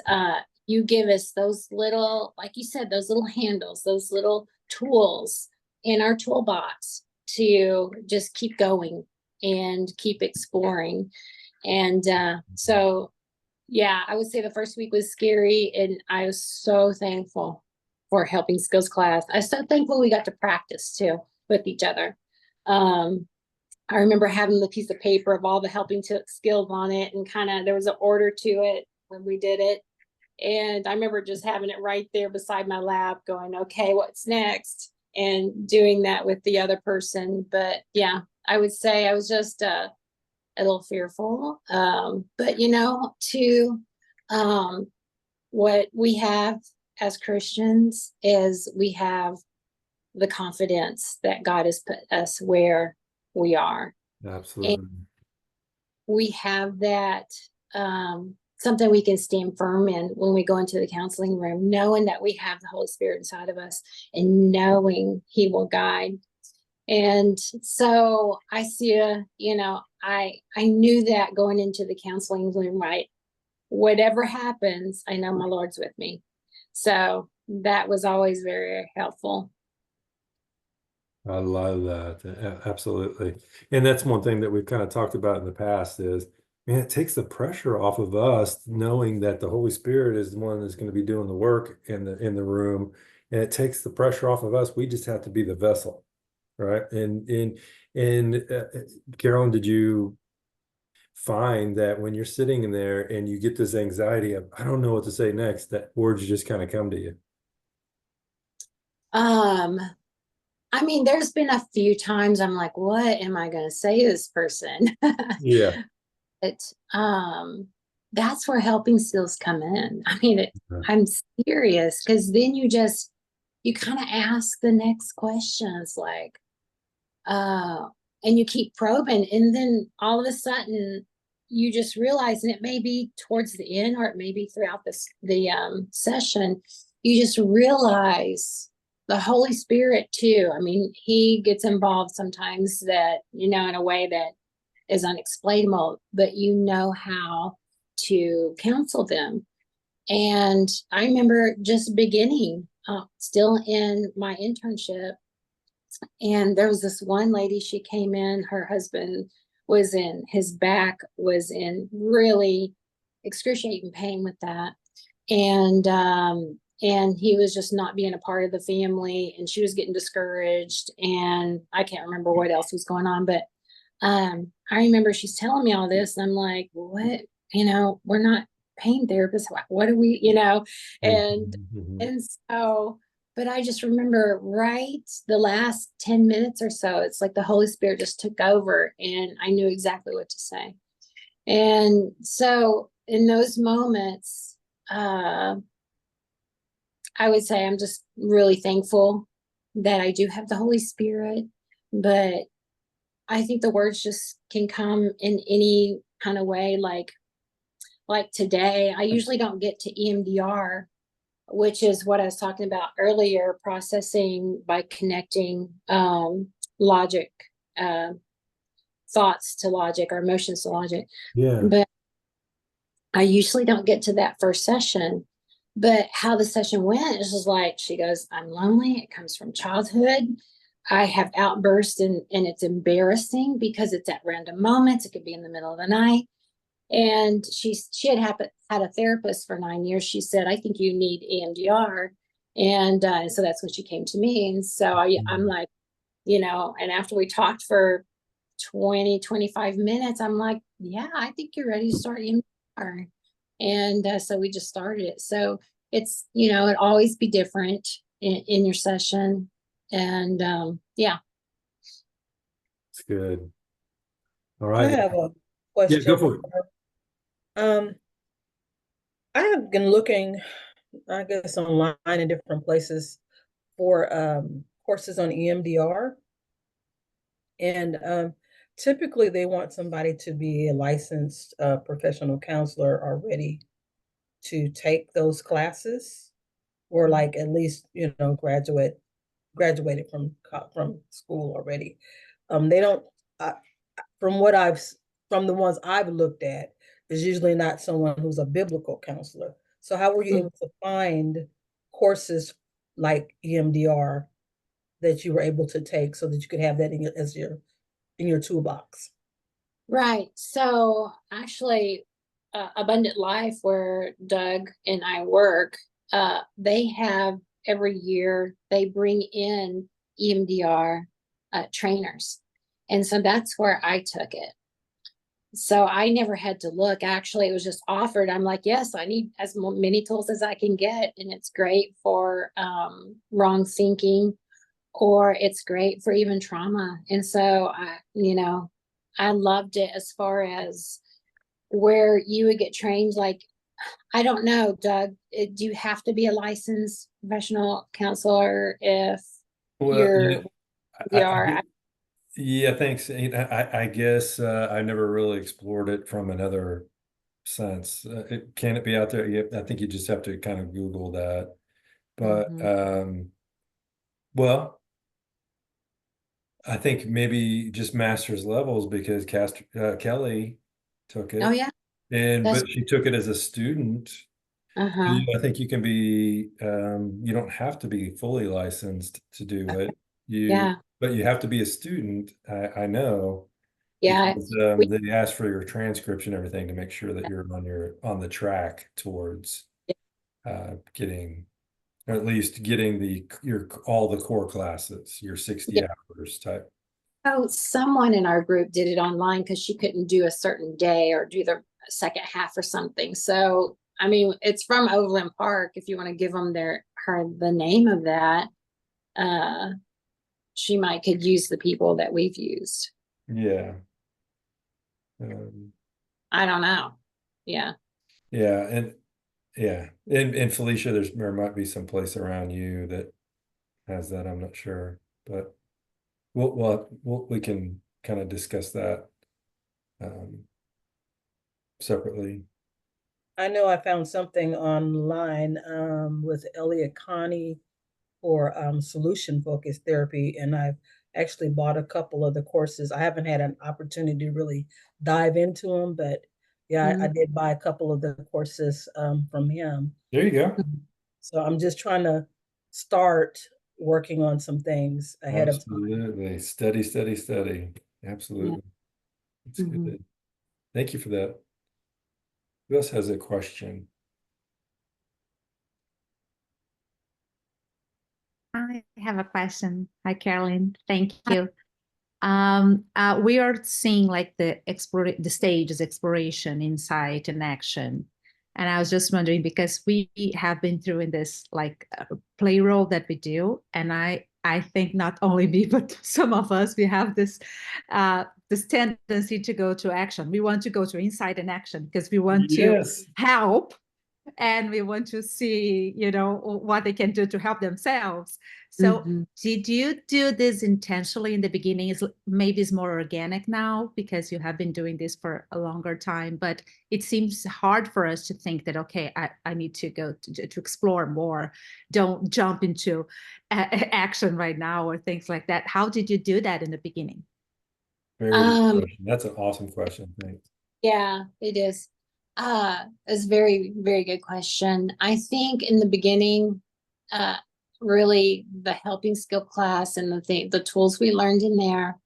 you give us those little, like you said, those little handles, those little tools in our toolbox to just keep going and keep exploring. And so, yeah, I would say the first week was scary, and I was so thankful for Helping Skills class. I'm so thankful we got to practice too with each other. I remember having the piece of paper of all the helping skills on it, and kind of there was an order to it when we did it. And I remember just having it right there beside my lap going, okay, what's next? And doing that with the other person. But yeah, I would say I was just a little fearful. But what we have as Christians is we have the confidence that God has put us where we are. Absolutely. And we have that something we can stand firm in when we go into the counseling room, knowing that we have the Holy Spirit inside of us and knowing He will guide. And so I see, I knew that going into the counseling room, right? Whatever happens, I know my Lord's with me. So that was always very helpful. I love that. Absolutely. And that's one thing that we've kind of talked about in the past is, man, it takes the pressure off of us knowing that the Holy Spirit is the one that's going to be doing the work in the room. And it takes the pressure off of us. We just have to be the vessel. Right. And Carolyn, did you find that when you're sitting in there and you get this anxiety of, I don't know what to say next, that words just kind of come to you? I mean, there's been a few times I'm like, what am I going to say to this person? Yeah. But that's where helping skills come in. I mean, I'm serious, because then you kind of ask the next questions, like, and you keep probing, and then all of a sudden you just realize, and it may be towards the end or it may be throughout the session, you just realize the Holy Spirit too. I mean, He gets involved sometimes that, in a way that is unexplainable, but you know how to counsel them. And I remember just beginning, still in my internship, and there was this one lady, she came in, her husband his back was in really excruciating pain with that. And he was just not being a part of the family, and she was getting discouraged, and I can't remember what else was going on, but I remember she's telling me all this, and I'm like, what, we're not pain therapists. What do we, and so, but I just remember right the last 10 minutes or so, it's like the Holy Spirit just took over, and I knew exactly what to say. And so in those moments, I would say I'm just really thankful that I do have the Holy Spirit, but I think the words just can come in any kind of way. Like today, I usually don't get to EMDR, which is what I was talking about earlier, processing by connecting logic, thoughts to logic or emotions to logic. Yeah. But I usually don't get to that first session. But how the session went is just like, she goes, I'm lonely. It comes from childhood. I have outbursts and it's embarrassing because it's at random moments. It could be in the middle of the night. And she had had a therapist for 9 years. She said, I think you need EMDR. And so that's when she came to me. And so I'm like, and after we talked for 20, 25 minutes, I'm like, yeah, I think you're ready to start EMDR. And so we just started it. So it's, it always be different in your session. And yeah. It's good. All I right. have a Yeah, question. go for it. I have been looking, I guess, online in different places for courses on EMDR. And typically they want somebody to be a licensed professional counselor already to take those classes, or like at least, graduated from school already. They don't, from the ones I've looked at, is usually not someone who's a biblical counselor. So how were you able to find courses like EMDR that you were able to take so that you could have that in your toolbox? Right. So actually, Abundant Life, where Doug and I work, they have every year they bring in EMDR trainers. And so that's where I took it. So I never had to look. Actually, it was just offered. I'm like, yes, I need as many tools as I can get. And it's great for wrong thinking, or it's great for even trauma. And so I loved it. As far as where you would get trained, like, I don't know, Doug, do you have to be a licensed professional counselor if you're Yeah, thanks. I guess I never really explored it from another sense. Can it be out there? Yeah, I think you just have to kind of Google that. But well, I think maybe just master's levels, because Kelly took it. Oh yeah. But she took it as a student. I think you can be, you don't have to be fully licensed to do it. But you have to be a student. I know. Yeah. Because they ask for your transcription and everything to make sure that you're on the track towards getting, or at least getting all the core classes, your 60 hours type. Oh, someone in our group did it online because she couldn't do a certain day or do the second half or something. So, I mean, it's from Overland Park. If you want to give them the name of that, she could use the people that we've used. Yeah. I don't know. Yeah. Yeah. And Felicia, there might be some place around you that has that. I'm not sure, but we can kind of discuss that separately. I know I found something online with Elliot Connie for solution focused therapy, and I've actually bought a couple of the courses. I haven't had an opportunity to really dive into them, but yeah, I did buy a couple of the courses from him. There you go. So I'm just trying to start working on some things ahead of time. Absolutely. Steady. Absolutely. That's good. Thank you for that. Who else has a question? I have a question. Hi, Carolyn. Thank you. We are seeing like the stages: exploration, insight, and action. And I was just wondering, because we have been through in this like play role that we do, and I think not only me but some of us, we have this tendency to go to action. We want to go to insight and action because we want to help and we want to see, what they can do to help themselves. So Mhm. did you do this intentionally in the beginning? Maybe it's more organic now because you have been doing this for a longer time, but it seems hard for us to think that, okay, I need to go to explore more. Don't jump into action right now or things like that. How did you do that in the beginning? Very good Um, question. That's an awesome question. Thanks. yeah, it is. It's a very, very good question. I think in the beginning, really the helping skill class and the tools we learned in there,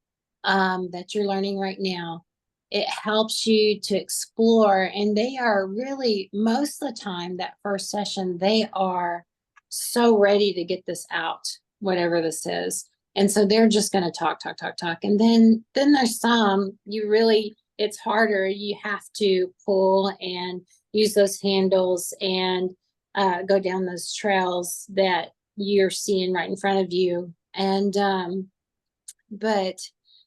that you're learning right now, it helps you to explore. And they are really, most of the time, that first session, they are so ready to get this out, whatever this is. And so they're just going to talk. And then there's some you really, it's harder. You have to pull and use those handles and go down those trails that you're seeing right in front of you. And but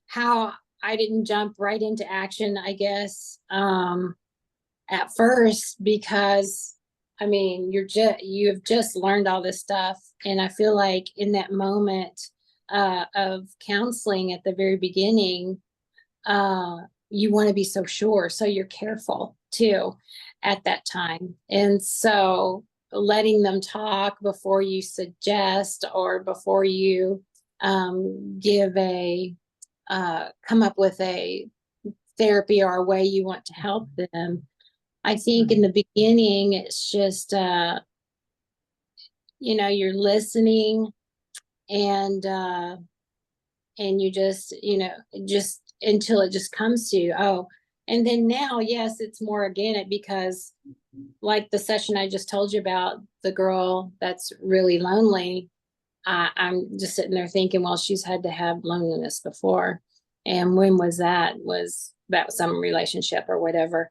how I didn't jump right into action, I guess, at first, because I mean, you've just learned all this stuff. And I feel like in that moment of counseling at the very beginning, you want to be so sure. So you're careful too at that time. And so letting them talk before you suggest or before you give come up with a therapy or a way you want to help them. I think in the beginning, it's just, you're listening and you just, just until it just comes to you. Oh, and then now, yes, it's more organic because like the session I just told you about, the girl that's really lonely, I'm just sitting there thinking, well, she's had to have loneliness before. And when was that? Was that some relationship or whatever?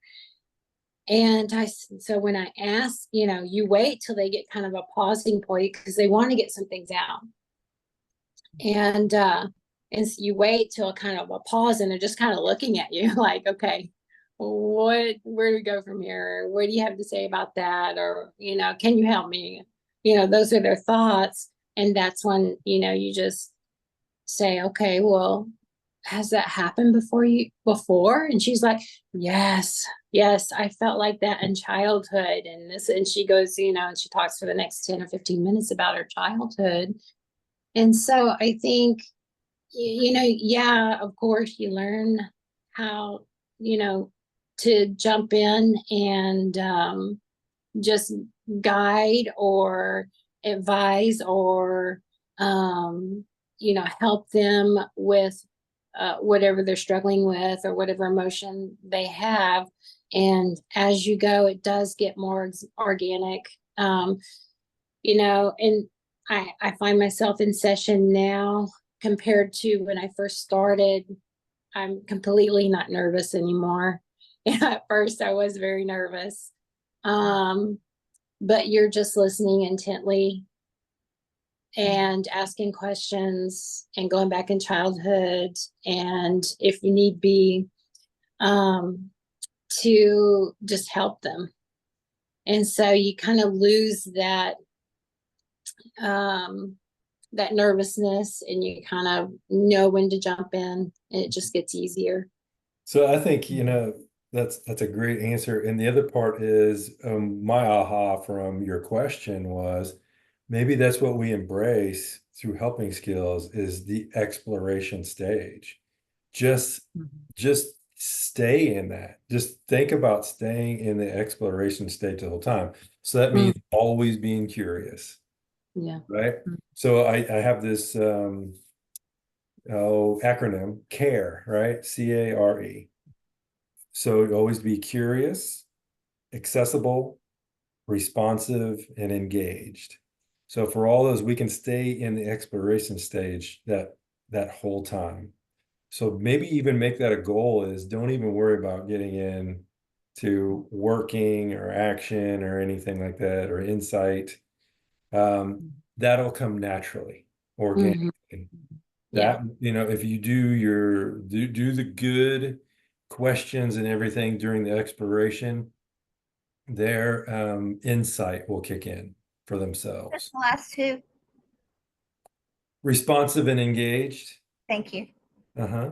And so when I ask, you wait till they get kind of a pausing point because they want to get some things out. And so you wait till kind of a pause and they're just kind of looking at you like, okay, where do we go from here? What do you have to say about that? Or, can you help me? Those are their thoughts. And that's when, you just say, okay, well, has that happened before? And she's like, yes, I felt like that in childhood. And she goes, and she talks for the next 10 or 15 minutes about her childhood. And so I think, yeah, of course you learn how, to jump in and just guide or advise or, help them with whatever they're struggling with or whatever emotion they have. And as you go, it does get more organic, and I find myself in session now compared to when I first started. I'm completely not nervous anymore. At first, I was very nervous. But you're just listening intently and asking questions and going back in childhood. And if you need be, to just help them. And so you kind of lose that nervousness and you kind of know when to jump in and it just gets easier. So I think, that's a great answer. And the other part is my aha from your question was maybe that's what we embrace through helping skills is the exploration stage. Just stay in that. Just think about staying in the exploration stage the whole time. So that means always being curious. Yeah. Right. So I have this acronym CARE, right? CARE. So always be curious, accessible, responsive, and engaged. So for all those, we can stay in the exploration stage that whole time. So maybe even make that a goal is don't even worry about getting in to working or action or anything like that or insight. That'll come naturally, organically. That, if you do the good questions and everything during the exploration, their insight will kick in for Just themselves. the last two. Responsive and engaged. Thank you. Uh-huh.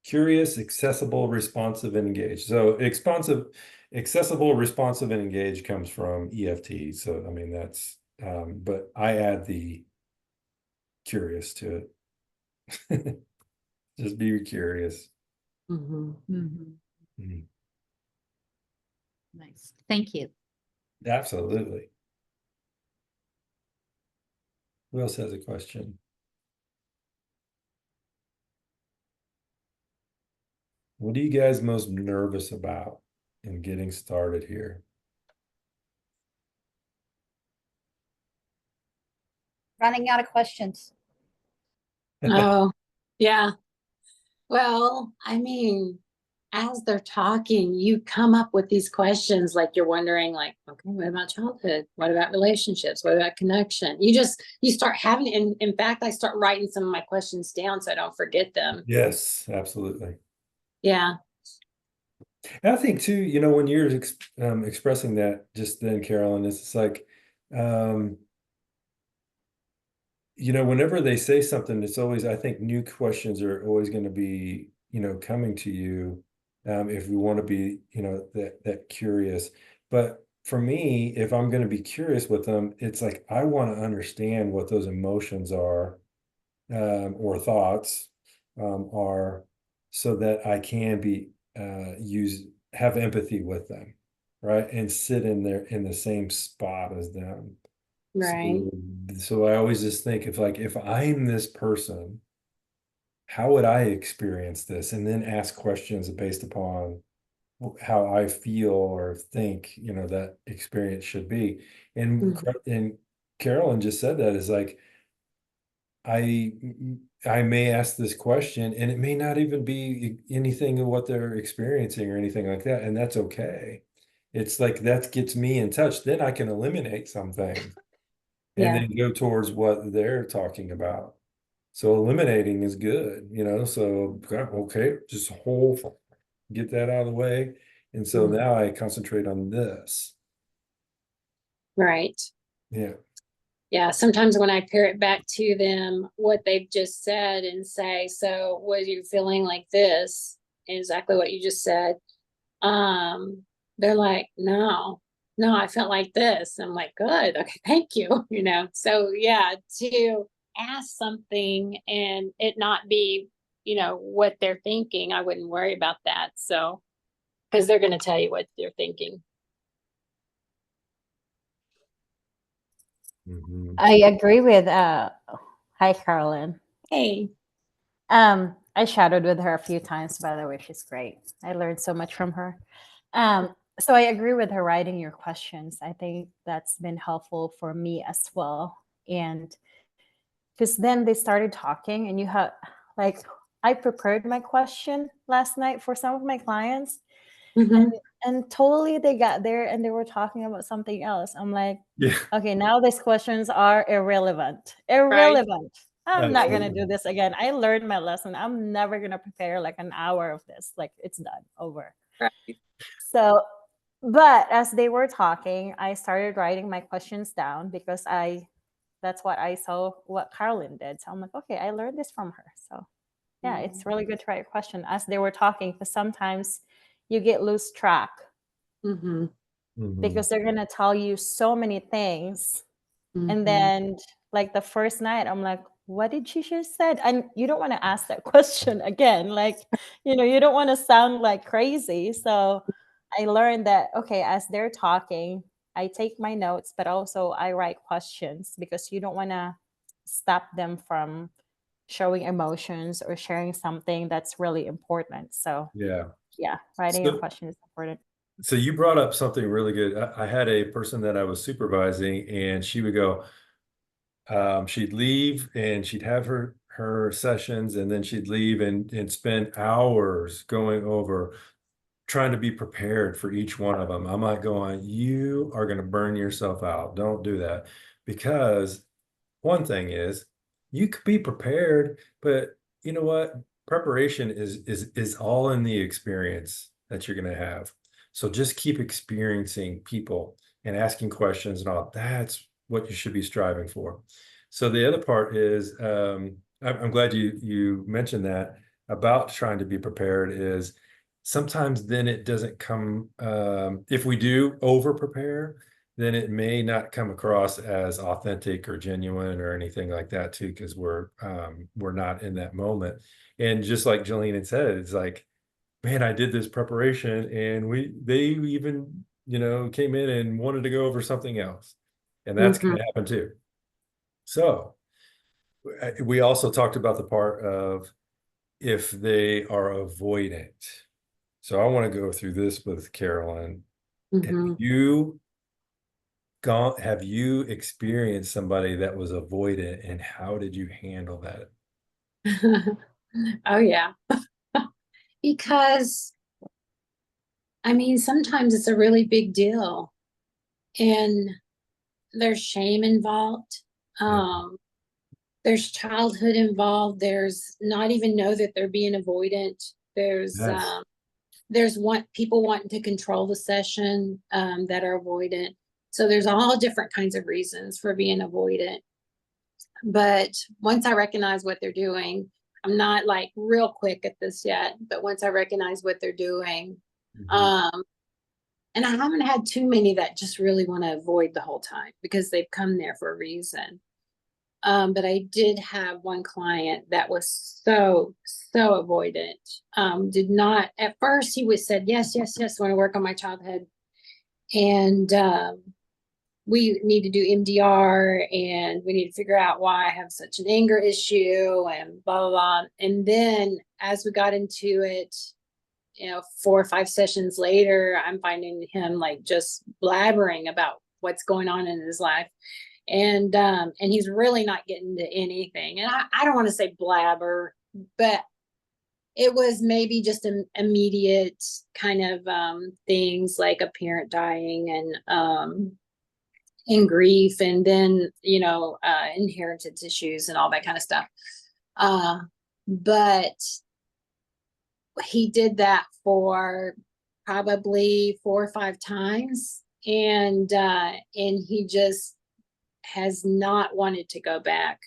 Curious, accessible, responsive, and engaged. So accessible, responsive, and engaged comes from EFT. So I mean that's but I add the curious to it. Just be curious. Mhm. Mhm. Nice. Thank you. Absolutely. Who else has a question? What are you guys most nervous about in getting started here? Running out of questions. Oh, yeah. Well, I mean, as they're talking, you come up with these questions like you're wondering, like, okay, what about childhood? What about relationships? What about connection? You start having, in fact, I start writing some of my questions down so I don't forget them. Yes, absolutely. Yeah. And I think too, you know, when you're expressing that just then, Carolyn, it's like, you know, whenever they say something, it's always, I think new questions are always going to be, you know, coming to you, if we want to be, you know, that curious. But for me, if I'm going to be curious with them, it's like I want to understand what those emotions are, or thoughts, are, so that I can be have empathy with them, right? And sit in the same spot as them. Right. So I always just think if I'm this person, how would I experience this? And then ask questions based upon how I feel or think, you know, that experience should be. And Mhm. and Carolyn just said that is like, I I may ask this question and it may not even be anything of what they're experiencing or anything like that, and that's okay. It's like that gets me in touch. Then I can eliminate something and Yeah. then go towards what they're talking about. So eliminating is good, you know. So okay, just get that out of the way. And so Mhm. now I concentrate on this. Right. Yeah. Yeah, sometimes when I pair it back to them, what they've just said and say, so was you feeling like this? Exactly what you just said. They're like, no, I felt like this. I'm like, good, okay, thank you. So yeah, to ask something and it not be, what they're thinking, I wouldn't worry about that. So, because they're going to tell you what they're thinking. Mhm. I agree with hi Carolyn. Hey. I shadowed with her a few times, by the way. She's great. I learned so much from her. So I agree with her writing your questions. I think that's been helpful for me as well. And because then they started talking, and you have like I prepared my question last night for some of my clients, Mhm. and totally they got there and they were talking about something else. I'm like, Yeah. okay, now these questions are irrelevant. Right. I'm not gonna Absolutely. do this again. I learned my lesson. I'm never gonna prepare like an hour of this. Like it's done, over. Right. So, but as they were talking, I started writing my questions down because that's what I saw what Carolyn did. So I'm like, okay, I learned this from her. So yeah, it's really good to write a question as they were talking, because sometimes you get lose track Mhm. Mhm. because they're gonna tell you so many things. And Mhm. then like the first night, I'm like, what did she just said? And you don't want to ask that question again. Like, you don't want to sound like crazy. So I learned that, okay, as they're talking, I take my notes, but also I write questions because you don't want to stop them from showing emotions or sharing something that's really important. So Yeah. yeah, writing a So question is important. So you brought up something really good. I had a person that I was supervising, and she would go, she'd leave and she'd have her sessions, and then she'd leave and spend hours going over trying to be prepared for each one of them. I'm like going, you are going to burn yourself out. Don't do that. Because one thing is you could be prepared, but you know what? Preparation is all in the experience that you're going to have. So just keep experiencing people and asking questions and all. That's what you should be striving for. So the other part is, I'm glad you mentioned that about trying to be prepared is sometimes then it doesn't come, if we do over prepare, then it may not come across as authentic or genuine or anything like that too, because we're not in that moment. And just like Jillian had said, it's like, man, I did this preparation and they even, came in and wanted to go over something else. And that's going to happen too. So we also talked about the part of if they are avoidant. So I want to go through this with Carolyn. Have you experienced somebody that was avoidant, and how did you handle that? Oh yeah. Because I mean, sometimes it's a really big deal and there's shame involved. There's childhood involved. There's not even know that they're being avoidant. There's people wanting to control the session that are avoidant. So there's all different kinds of reasons for being avoidant. But once I recognize what they're doing, I'm not like real quick at this yet, but once I recognize what they're doing, and I haven't had too many that just really want to avoid the whole time because they've come there for a reason. But I did have one client that was so avoidant. Did not, at first he said, yes, want to work on my childhood. And we need to do MDR and we need to figure out why I have such an anger issue and blah, blah, blah. And then as we got into it, 4 or 5 sessions later, I'm finding him like just blabbering about what's going on in his life. And he's really not getting to anything. And I don't want to say blabber, but it was maybe just an immediate kind of things like a parent dying and grief, and then inheritance issues and all that kind of stuff. But he did that for probably 4 or 5 times, and he just has not wanted to go back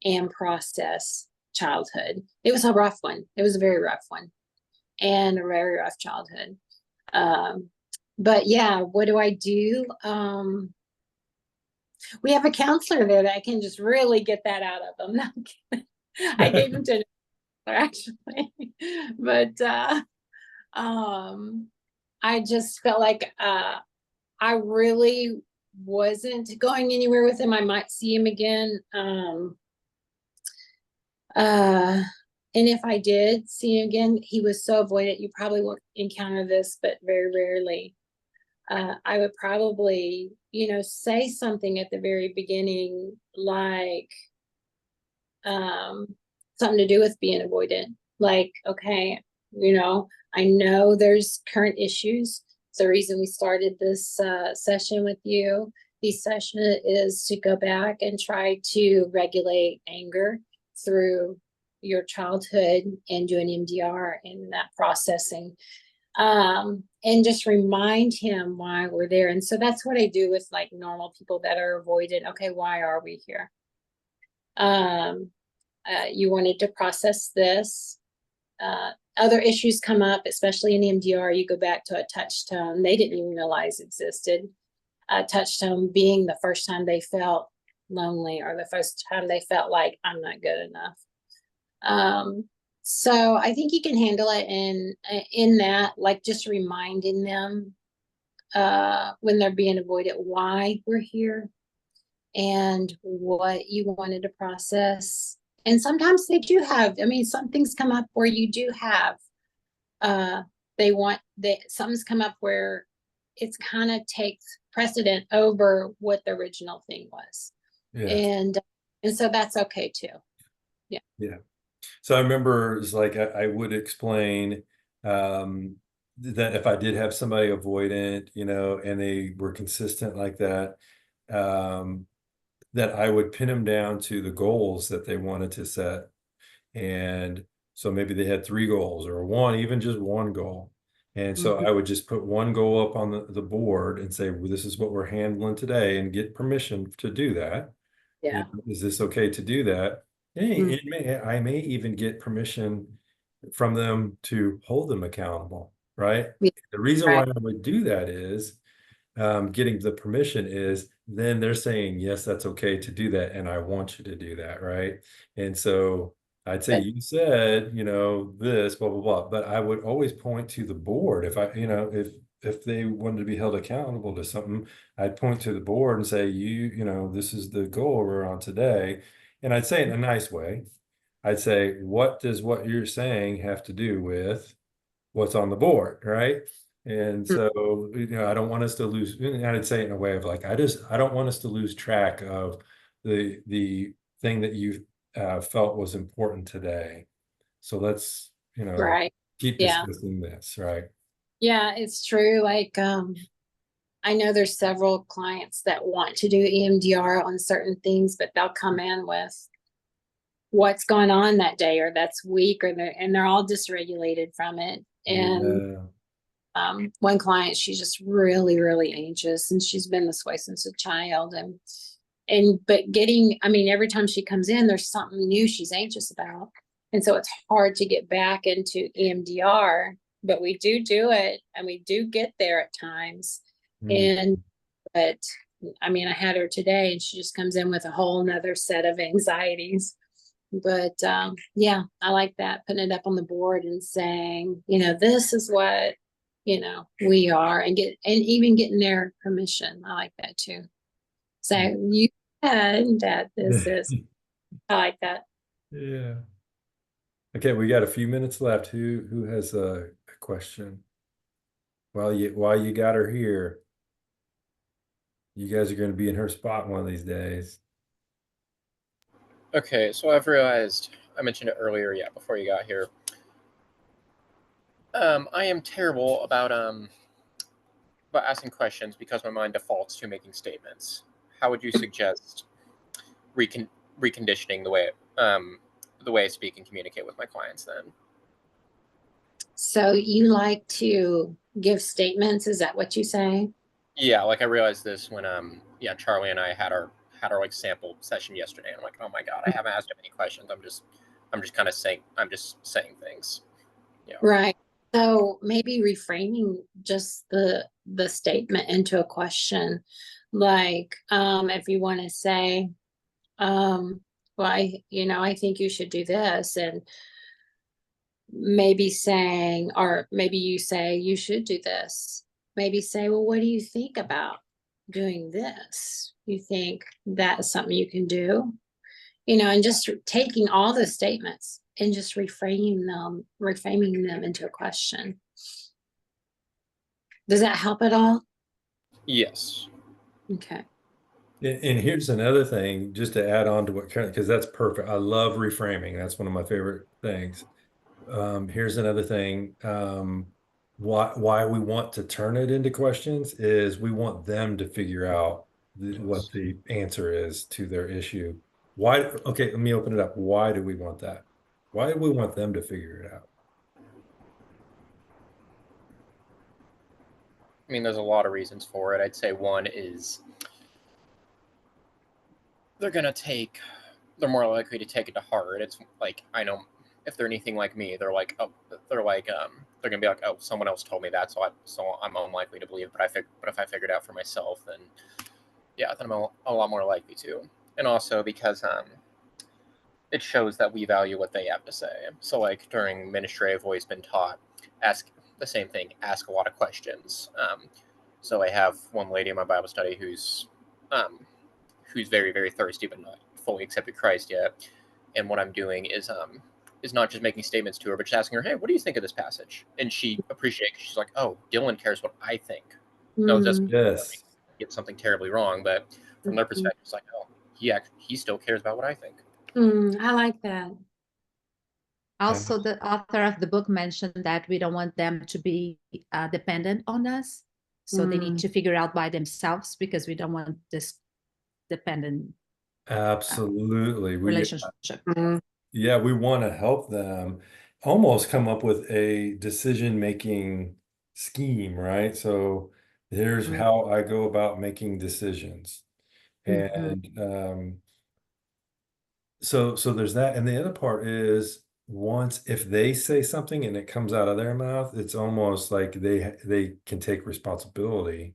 and process childhood. It was a rough one. It was a very rough one and a very rough childhood. But yeah, what do I do? We have a counselor there that can just really get that out of them. Not kidding. I gave him to actually, but I just felt like I really wasn't going anywhere with him. I might see him again. And if I did see him again, he was so avoidant. You probably won't encounter this, but very rarely. I would probably, say something at the very beginning, like something to do with being avoidant. Like, okay, I know there's current issues. It's the reason we started this session with you. The session is to go back and try to regulate anger through your childhood and do an MDR and that processing. And just remind him why we're there. And so that's what I do with like normal people that are avoidant. Okay, why are we here? You wanted to process this. Other issues come up, especially in MDR. You go back to a touch tone they didn't even realize existed. A touch tone being the first time they felt lonely or the first time they felt like I'm not good enough. So I think you can handle it in that, like just reminding them when they're being avoided why we're here and what you wanted to process. And sometimes they do have, some things come up where you do have, something's come up where it's kind of takes precedent over what the original thing was. Yeah. And so that's okay too. Yeah. Yeah. So I remember it's like I would explain that if I did have somebody avoidant, and they were consistent like that, that I would pin them down to the goals that they wanted to set. And so maybe they had 3 goals or one, even just one goal. And so I would just put one goal up on the board and say, well, this is what we're handling today, and get permission to do that. Yeah. Is this okay to do that? Hey, I may even get permission from them to hold them accountable, right? Yeah, The reason why right. I would do that is getting the permission is then they're saying, yes, that's okay to do that. And I want you to do that, right? And so I'd say, you said, this, blah, blah, blah. But I would always point to the board. If if they wanted to be held accountable to something, I'd point to the board and say, this is the goal we're on today. And I'd say it in a nice way. I'd say, what does what you're saying have to do with what's on the board, right? And so, I don't want us to lose, and I'd say it in a way of like, I don't want us to lose track of the thing that you felt was important today. So let's, Right. keep Yeah. discussing this, right? Yeah, it's true. Like, I know there's several clients that want to do EMDR on certain things, but they'll come in with what's going on that day or that's week, and they're all dysregulated from it. And Yeah. one client, she's just really, really anxious, and she's been this way since a child. But every time she comes in, there's something new she's anxious about. And so it's hard to get back into EMDR, but we do it, and we do get there at times. But I had her today, and she just comes in with a whole nother set of anxieties. But yeah, I like that, putting it up on the board and saying, this is what, we are, and even getting their permission. I like that too. So you said that this is, I like that. Yeah. Okay, we got a few minutes left. Who has a question? While you got her here, you guys are going to be in her spot one of these days. Okay, so I've realized, I mentioned it earlier, before you got here. I am terrible about asking questions because my mind defaults to making statements. How would you suggest reconditioning the way I speak and communicate with my clients then? So you like to give statements? Is that what you say? Yeah, like I realized this when Charlie and I had our like sample session yesterday. And I'm like, oh my God, I haven't asked him any questions. I'm just kind of saying things. Yeah. Right. So maybe reframing just the statement into a question, like if you want to say, well, I think you should do this, and maybe saying, or maybe you say you should do this. Maybe say, well, what do you think about doing this? You think that's something you can do? And just taking all the statements and just reframing them into a question. Does that help at all? Yes. Okay. And here's another thing, just to add on to what Karen, because that's perfect. I love reframing. That's one of my favorite things. Here's another thing. Why we want to turn it into questions is we want them to figure out what the answer is to their issue. Why? Okay, let me open it up. Why do we want that? Why do we want them to figure it out? There's a lot of reasons for it. I'd say one is they're more likely to take it to heart. It's like, I know if they're anything like me, they're gonna be like, oh, someone else told me that, so I'm unlikely to believe. But if I figured it out for myself, then I'm a lot more likely to. And also because it shows that we value what they have to say. So like during ministry, I've always been taught, ask the same thing, ask a lot of questions. So I have one lady in my Bible study who's very, very thirsty but not fully accepted Christ yet. And what I'm doing is not just making statements to her, but just asking her, hey, what do you think of this passage? And she appreciates. She's like, oh, Dylan cares what I think. No, it doesn't get something terribly wrong, but from their perspective, it's like, oh, he still cares about what I think. I like that. Also, the author of the book mentioned that we don't want them to be dependent on us. So they need to figure out by themselves, because we don't want this dependent Absolutely. relationship. We want to help them almost come up with a decision-making scheme, right? So here's Mhm. how I go about making decisions. Mhm. And so there's that. And the other part is once if they say something and it comes out of their mouth, it's almost like they can take responsibility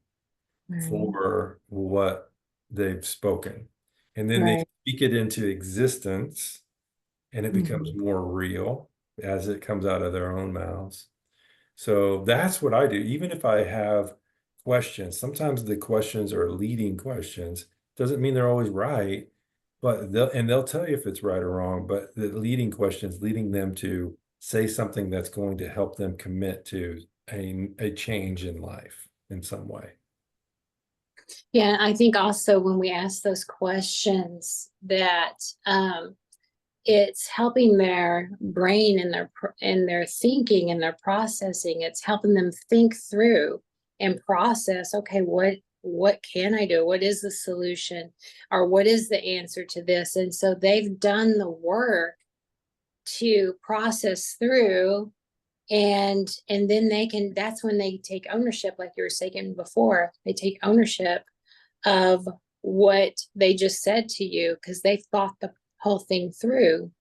Right. for what they've spoken. And then they Right. speak it into existence and it becomes Mhm. more real as it comes out of their own mouths. So that's what I do. Even if I have questions, sometimes the questions are leading questions. Doesn't mean they're always right, but they'll tell you if it's right or wrong. But the leading questions, leading them to say something that's going to help them commit to a change in life in some way. Yeah, I think also when we ask those questions that it's helping their brain and their thinking and their processing. It's helping them think through and process, okay, what can I do? What is the solution? Or what is the answer to this? And so they've done the work to process through, and then that's when they take ownership, like you were saying before. They take ownership of what they just said to you because they thought the whole thing through.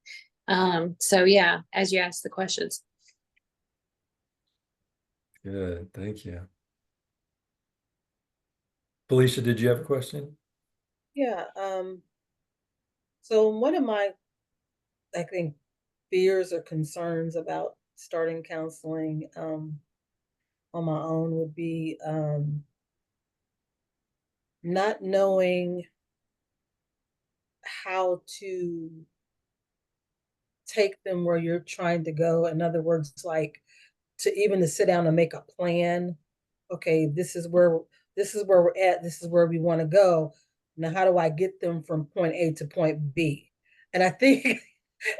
So yeah, as you ask the questions. Good, thank you. Felicia, did you have a question? Yeah. So one of my, I think, fears or concerns about starting counseling on my own would be not knowing how to take them where you're trying to go. In other words, like to sit down and make a plan. Okay, this is where we're at. This is where we want to go. Now, how do I get them from point A to point B? And I think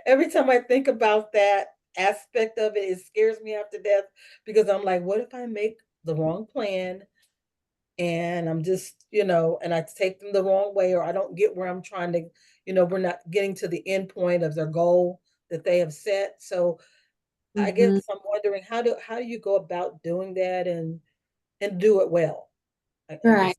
every time I think about that aspect of it, it scares me half to death because I'm like, what if I make the wrong plan and I'm just, and I take them the wrong way, or I don't get where I'm trying to, we're not getting to the end point of their goal that they have set. So I guess Mhm. I'm wondering how do you go about doing that and do it well? I guess. Right.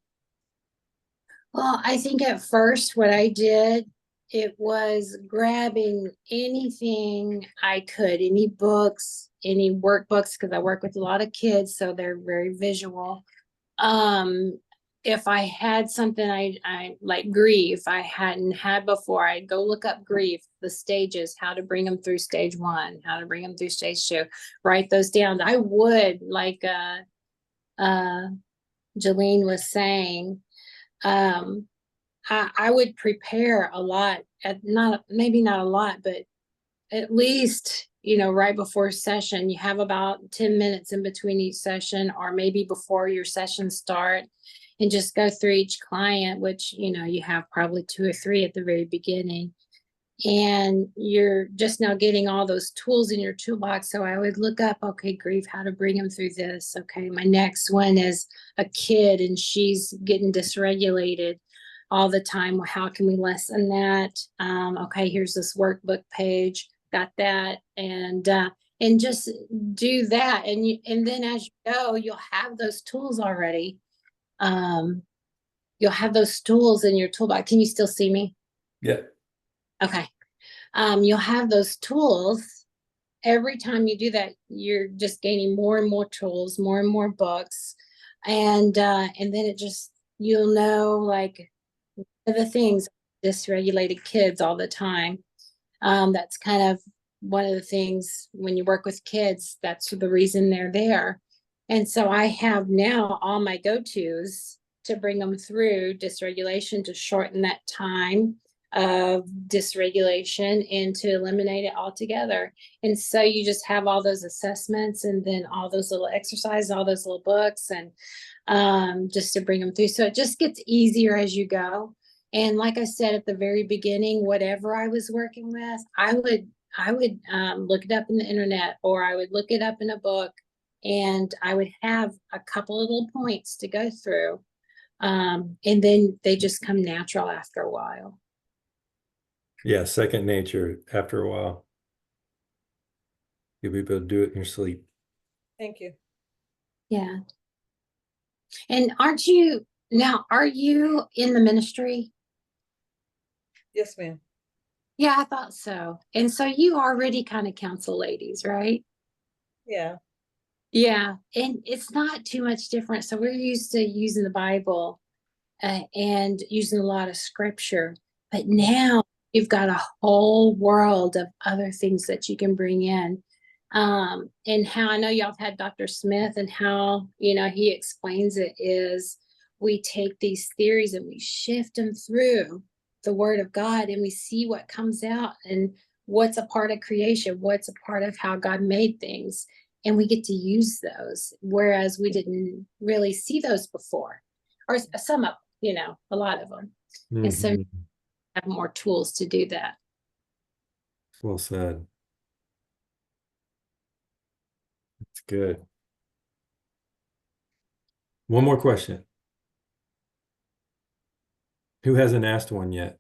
Well, I think at first what I did, it was grabbing anything I could, any books, any workbooks, because I work with a lot of kids, so they're very visual. Um, if I had something I like grief I hadn't had before, I'd go look up grief, the stages, how to bring them through stage 1, how to bring them through stage 2, write those down. I would, like uh Jolene was saying, um I would prepare a lot, at not maybe not a lot, but at least, right before session, you have about 10 minutes in between each session, or maybe before your session start, and just go through each client, which, you have probably 2 or 3 at the very beginning. And you're just now getting all those tools in your toolbox. So I would look up, okay, grief, how to bring them through this. Okay, my next one is a kid and she's getting dysregulated all the time. Well, how can we lessen that? Okay, here's this workbook page, got that, and just do that. And then as you go, you'll have those tools already. You'll have those tools in your toolbox. Can you still see me? Yeah. Okay. You'll have those tools. Every time you do that, you're just gaining more and more tools, more and more books. And then you'll know, like, the things, dysregulated kids all the time. That's kind of one of the things when you work with kids, that's the reason they're there. And so I have now all my go-tos to bring them through dysregulation, to shorten that time of dysregulation and to eliminate it altogether. And so you just have all those assessments and then all those little exercises, all those little books, and just to bring them through. So it just gets easier as you go. And like I said at the very beginning, whatever I was working with, I would look it up in the internet, or I would look it up in a book, and I would have a couple of little points to go through. And then they just come natural after a while. Yeah, second nature after a while. You'll be able to do it in your sleep. Thank you. Yeah. And are you in the ministry? Yes, ma'am. Yeah, I thought so. And so you already kind of counsel ladies, right? Yeah. Yeah. And it's not too much different. So we're used to using the Bible and using a lot of scripture, but now you've got a whole world of other things that you can bring in. And how I know y'all have had Dr. Smith, and how, he explains it is we take these theories and we shift them through the word of God, and we see what comes out and what's a part of creation, what's a part of how God made things. And we get to use those, whereas we didn't really see those before, or some of them, a lot of them. And so Mhm. have more tools to do that. Well said. That's good. One more question. Who hasn't asked one yet?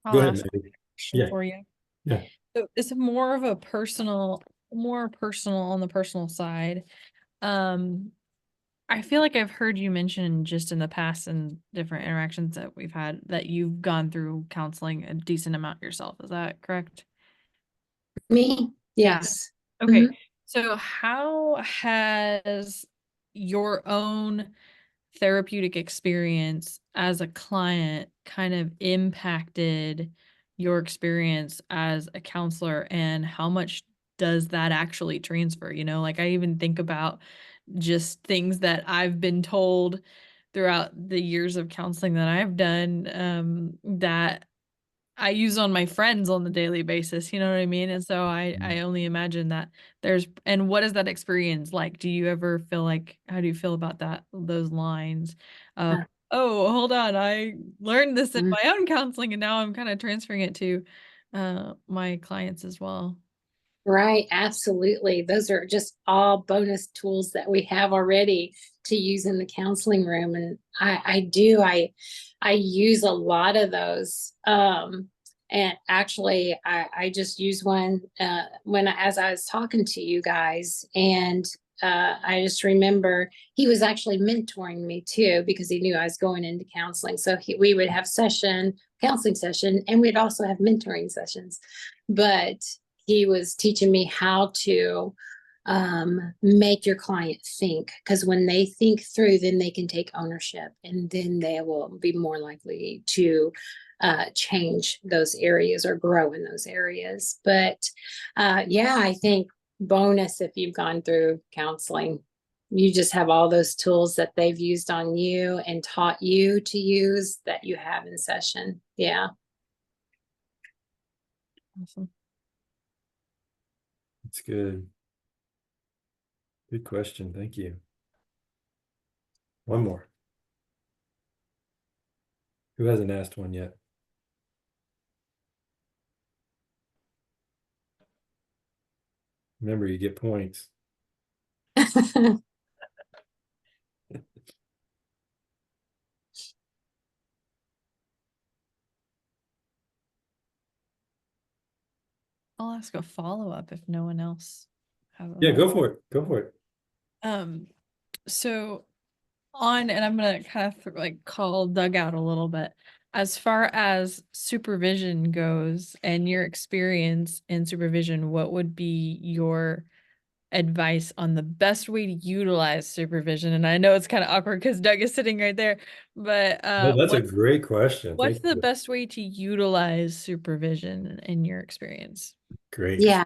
I'll Go ahead, ask a Maggie. question Yeah. for you. Yeah. So it's more of a more personal on the personal side. I feel like I've heard you mention just in the past and different interactions that we've had that you've gone through counseling a decent amount yourself. Is that correct? Me? Yes. Okay. Mhm. So how has your own therapeutic experience as a client kind of impacted your experience as a counselor, and how much does that actually transfer? Like I even think about just things that I've been told throughout the years of counseling that I've done, that I use on my friends on the daily basis, you know what I mean? And so I only imagine that and what is that experience like? Do you ever feel like, how do you feel about those lines of, Uh, oh, hold on, I learned this in mm. my own counseling and now I'm kind of transferring it to my clients as well. Right, absolutely. Those are just all bonus tools that we have already to use in the counseling room. And I use a lot of those. And actually I just used one as I was talking to you guys, and I just remember he was actually mentoring me too, because he knew I was going into counseling. So we would have counseling session, and we'd also have mentoring sessions. But he was teaching me how to make your client think, because when they think through, then they can take ownership, and then they will be more likely to change those areas or grow in those areas. But yeah, I think bonus if you've gone through counseling, you just have all those tools that they've used on you and taught you to use that you have in session. Yeah. Awesome. That's good. Good question. Thank you. One more. Who hasn't asked one yet? Remember, you get points. I'll ask a follow-up if no one else has Yeah, one. go for it. Go for it. So and I'm gonna kind of like call Doug out a little bit. As far as supervision goes and your experience in supervision, what would be your advice on the best way to utilize supervision? And I know it's kind of awkward because Doug is sitting right there, but No, that's a great question. what's Thank the you. best way to utilize supervision in your experience? Great. Yeah.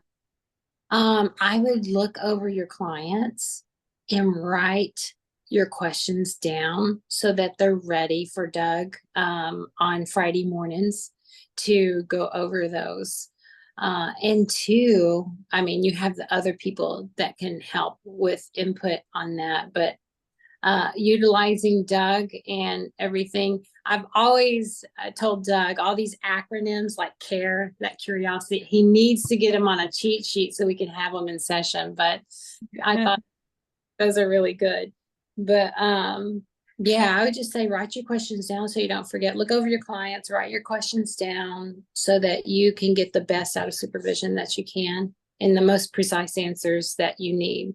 I would look over your clients and write your questions down so that they're ready for Doug on Friday mornings to go over those. And two, I mean, you have the other people that can help with input on that, but utilizing Doug and everything. I've always told Doug all these acronyms like CARE, that curiosity, he needs to get them on a cheat sheet so we can have them in session. But I thought those are really good. But yeah, I would just say write your questions down so you don't forget. Look over your clients, write your questions down so that you can get the best out of supervision that you can and the most precise answers that you need.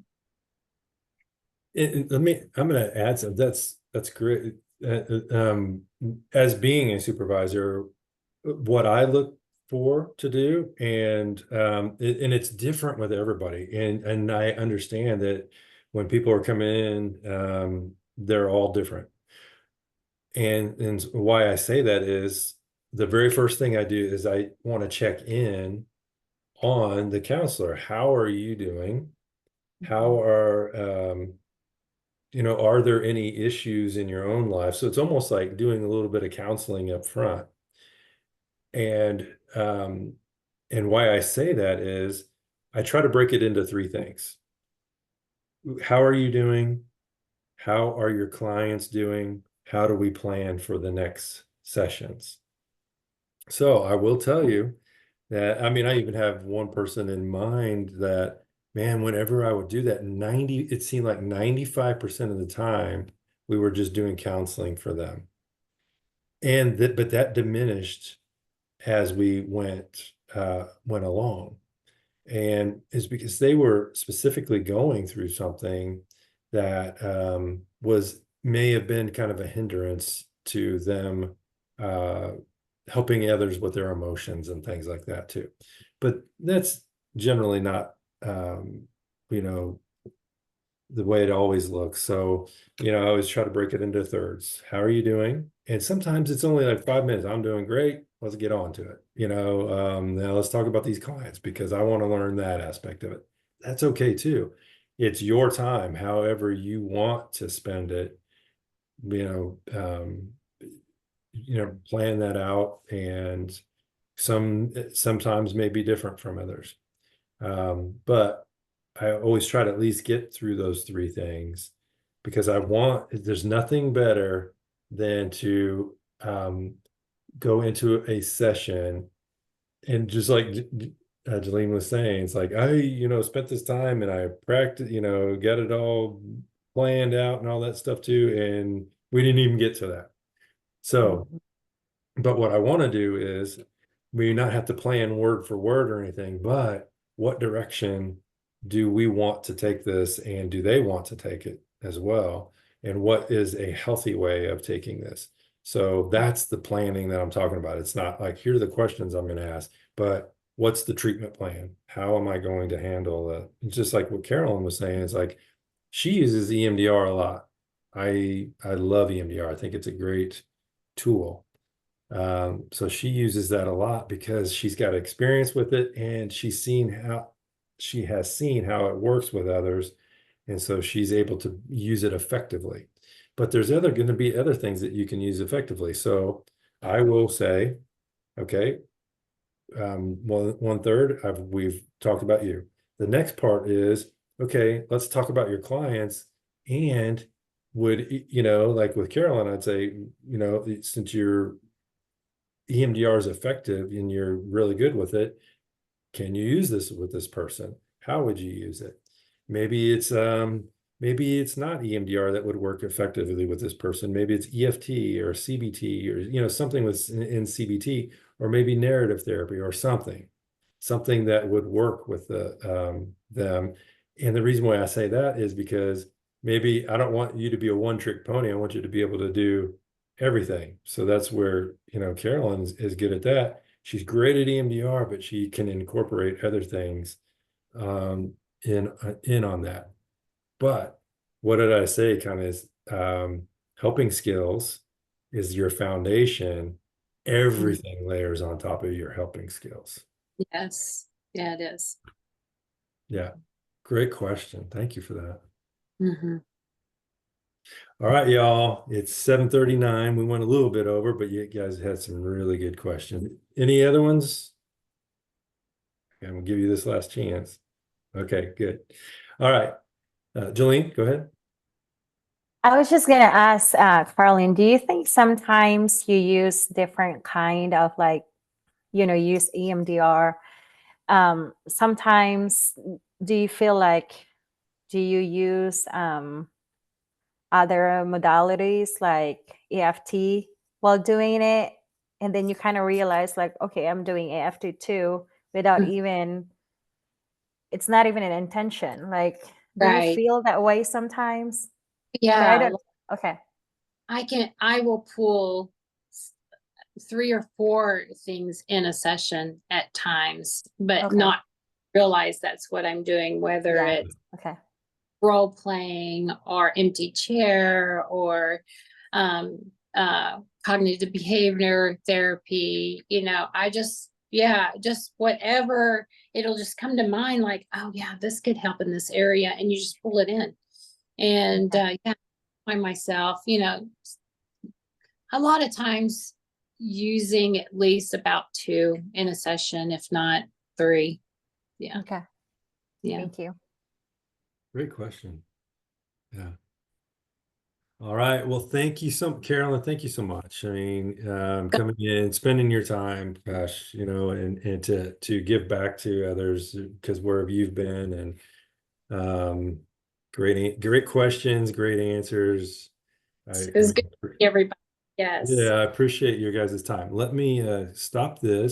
I'm going to add some. That's great. As being a supervisor, what I look for to do, and it's different with everybody, and I understand that when people are coming in, they're all different. And why I say that is the very first thing I do is I want to check in on the counselor. How are you doing? How are are there any issues in your own life? So it's almost like doing a little bit of counseling up front. And why I say that is I try to break it into three things. How are you doing? How are your clients doing? How do we plan for the next sessions? So I will tell you that, I mean, I even have one person in mind that, man, whenever I would do that, it seemed like 95% of the time we were just doing counseling for them. But that diminished as we went along. And it's because they were specifically going through something that may have been kind of a hindrance to them helping others with their emotions and things like that too. But that's generally not, the way it always looks. So, I always try to break it into thirds. How are you doing? And sometimes it's only like 5 minutes. I'm doing great. Let's get on to it. Now let's talk about these clients because I want to learn that aspect of it. That's okay too. It's your time, however you want to spend it, plan that out, and sometimes may be different from others. But I always try to at least get through those three things because there's nothing better than to go into a session and just like Jalene was saying, it's like, I, spent this time and I practiced, got it all planned out and all that stuff too. And we didn't even get to that. So, but what I want to do is we not have to plan word for word or anything, but what direction do we want to take this, and do they want to take it as well? And what is a healthy way of taking this? So that's the planning that I'm talking about. It's not like, here are the questions I'm going to ask, but what's the treatment plan? How am I going to handle it? Just like what Carolyn was saying, it's like she uses EMDR a lot. I love EMDR. I think it's a great tool. So she uses that a lot because she's got experience with it, and she has seen how it works with others. And so she's able to use it effectively. But there's going to be other things that you can use effectively. So I will say, okay, one third, we've talked about you. The next part is, okay, let's talk about your clients. And like with Carolyn, I'd say, since your EMDR is effective and you're really good with it, can you use this with this person? How would you use it? Maybe it's not EMDR that would work effectively with this person. Maybe it's EFT or CBT or something in CBT, or maybe narrative therapy or something that would work with them. And the reason why I say that is because maybe I don't want you to be a one-trick pony. I want you to be able to do everything. So that's where Carolyn is good at that. She's great at EMDR, but she can incorporate other things in on that. But what did I say? Kind of is helping skills is your foundation. Everything layers on top of your helping skills. Yes. Yeah, it is. Yeah. Great question. Thank you for that. Mm-hmm. All right, y'all. It's 7:39. We went a little bit over, but you guys had some really good questions. Any other ones? I'm gonna give you this last chance. Okay, good. All right. Jolene, go ahead. I was just gonna ask, Carlin, do you think sometimes you use different kind of use EMDR? Sometimes do you feel like, do you use other modalities like EFT while doing it? And then you kind of realize like, okay, I'm doing EFT too without even, it's not even an intention. Like Do you Right. feel that way sometimes? I Yeah. don't. Okay. I will pull 3 or 4 things in a session at times, but Okay. not realize that's what I'm doing, whether Yeah. it's Okay. role playing or empty chair or cognitive behavior therapy. I just whatever, it'll just come to mind, like, oh yeah, this could help in this area, and you just pull it in. And find myself, a lot of times using at least about 2 in a session, if not 3. Yeah. Okay. Yeah. Thank you. Great question. Yeah. All right. Well, Carolyn, thank you so much. I mean, coming in, spending your time, gosh, and to give back to others, because wherever you've been, and great questions, great answers. It was good to see everybody. Yes. Yeah, I appreciate your guys' time. Let me stop this.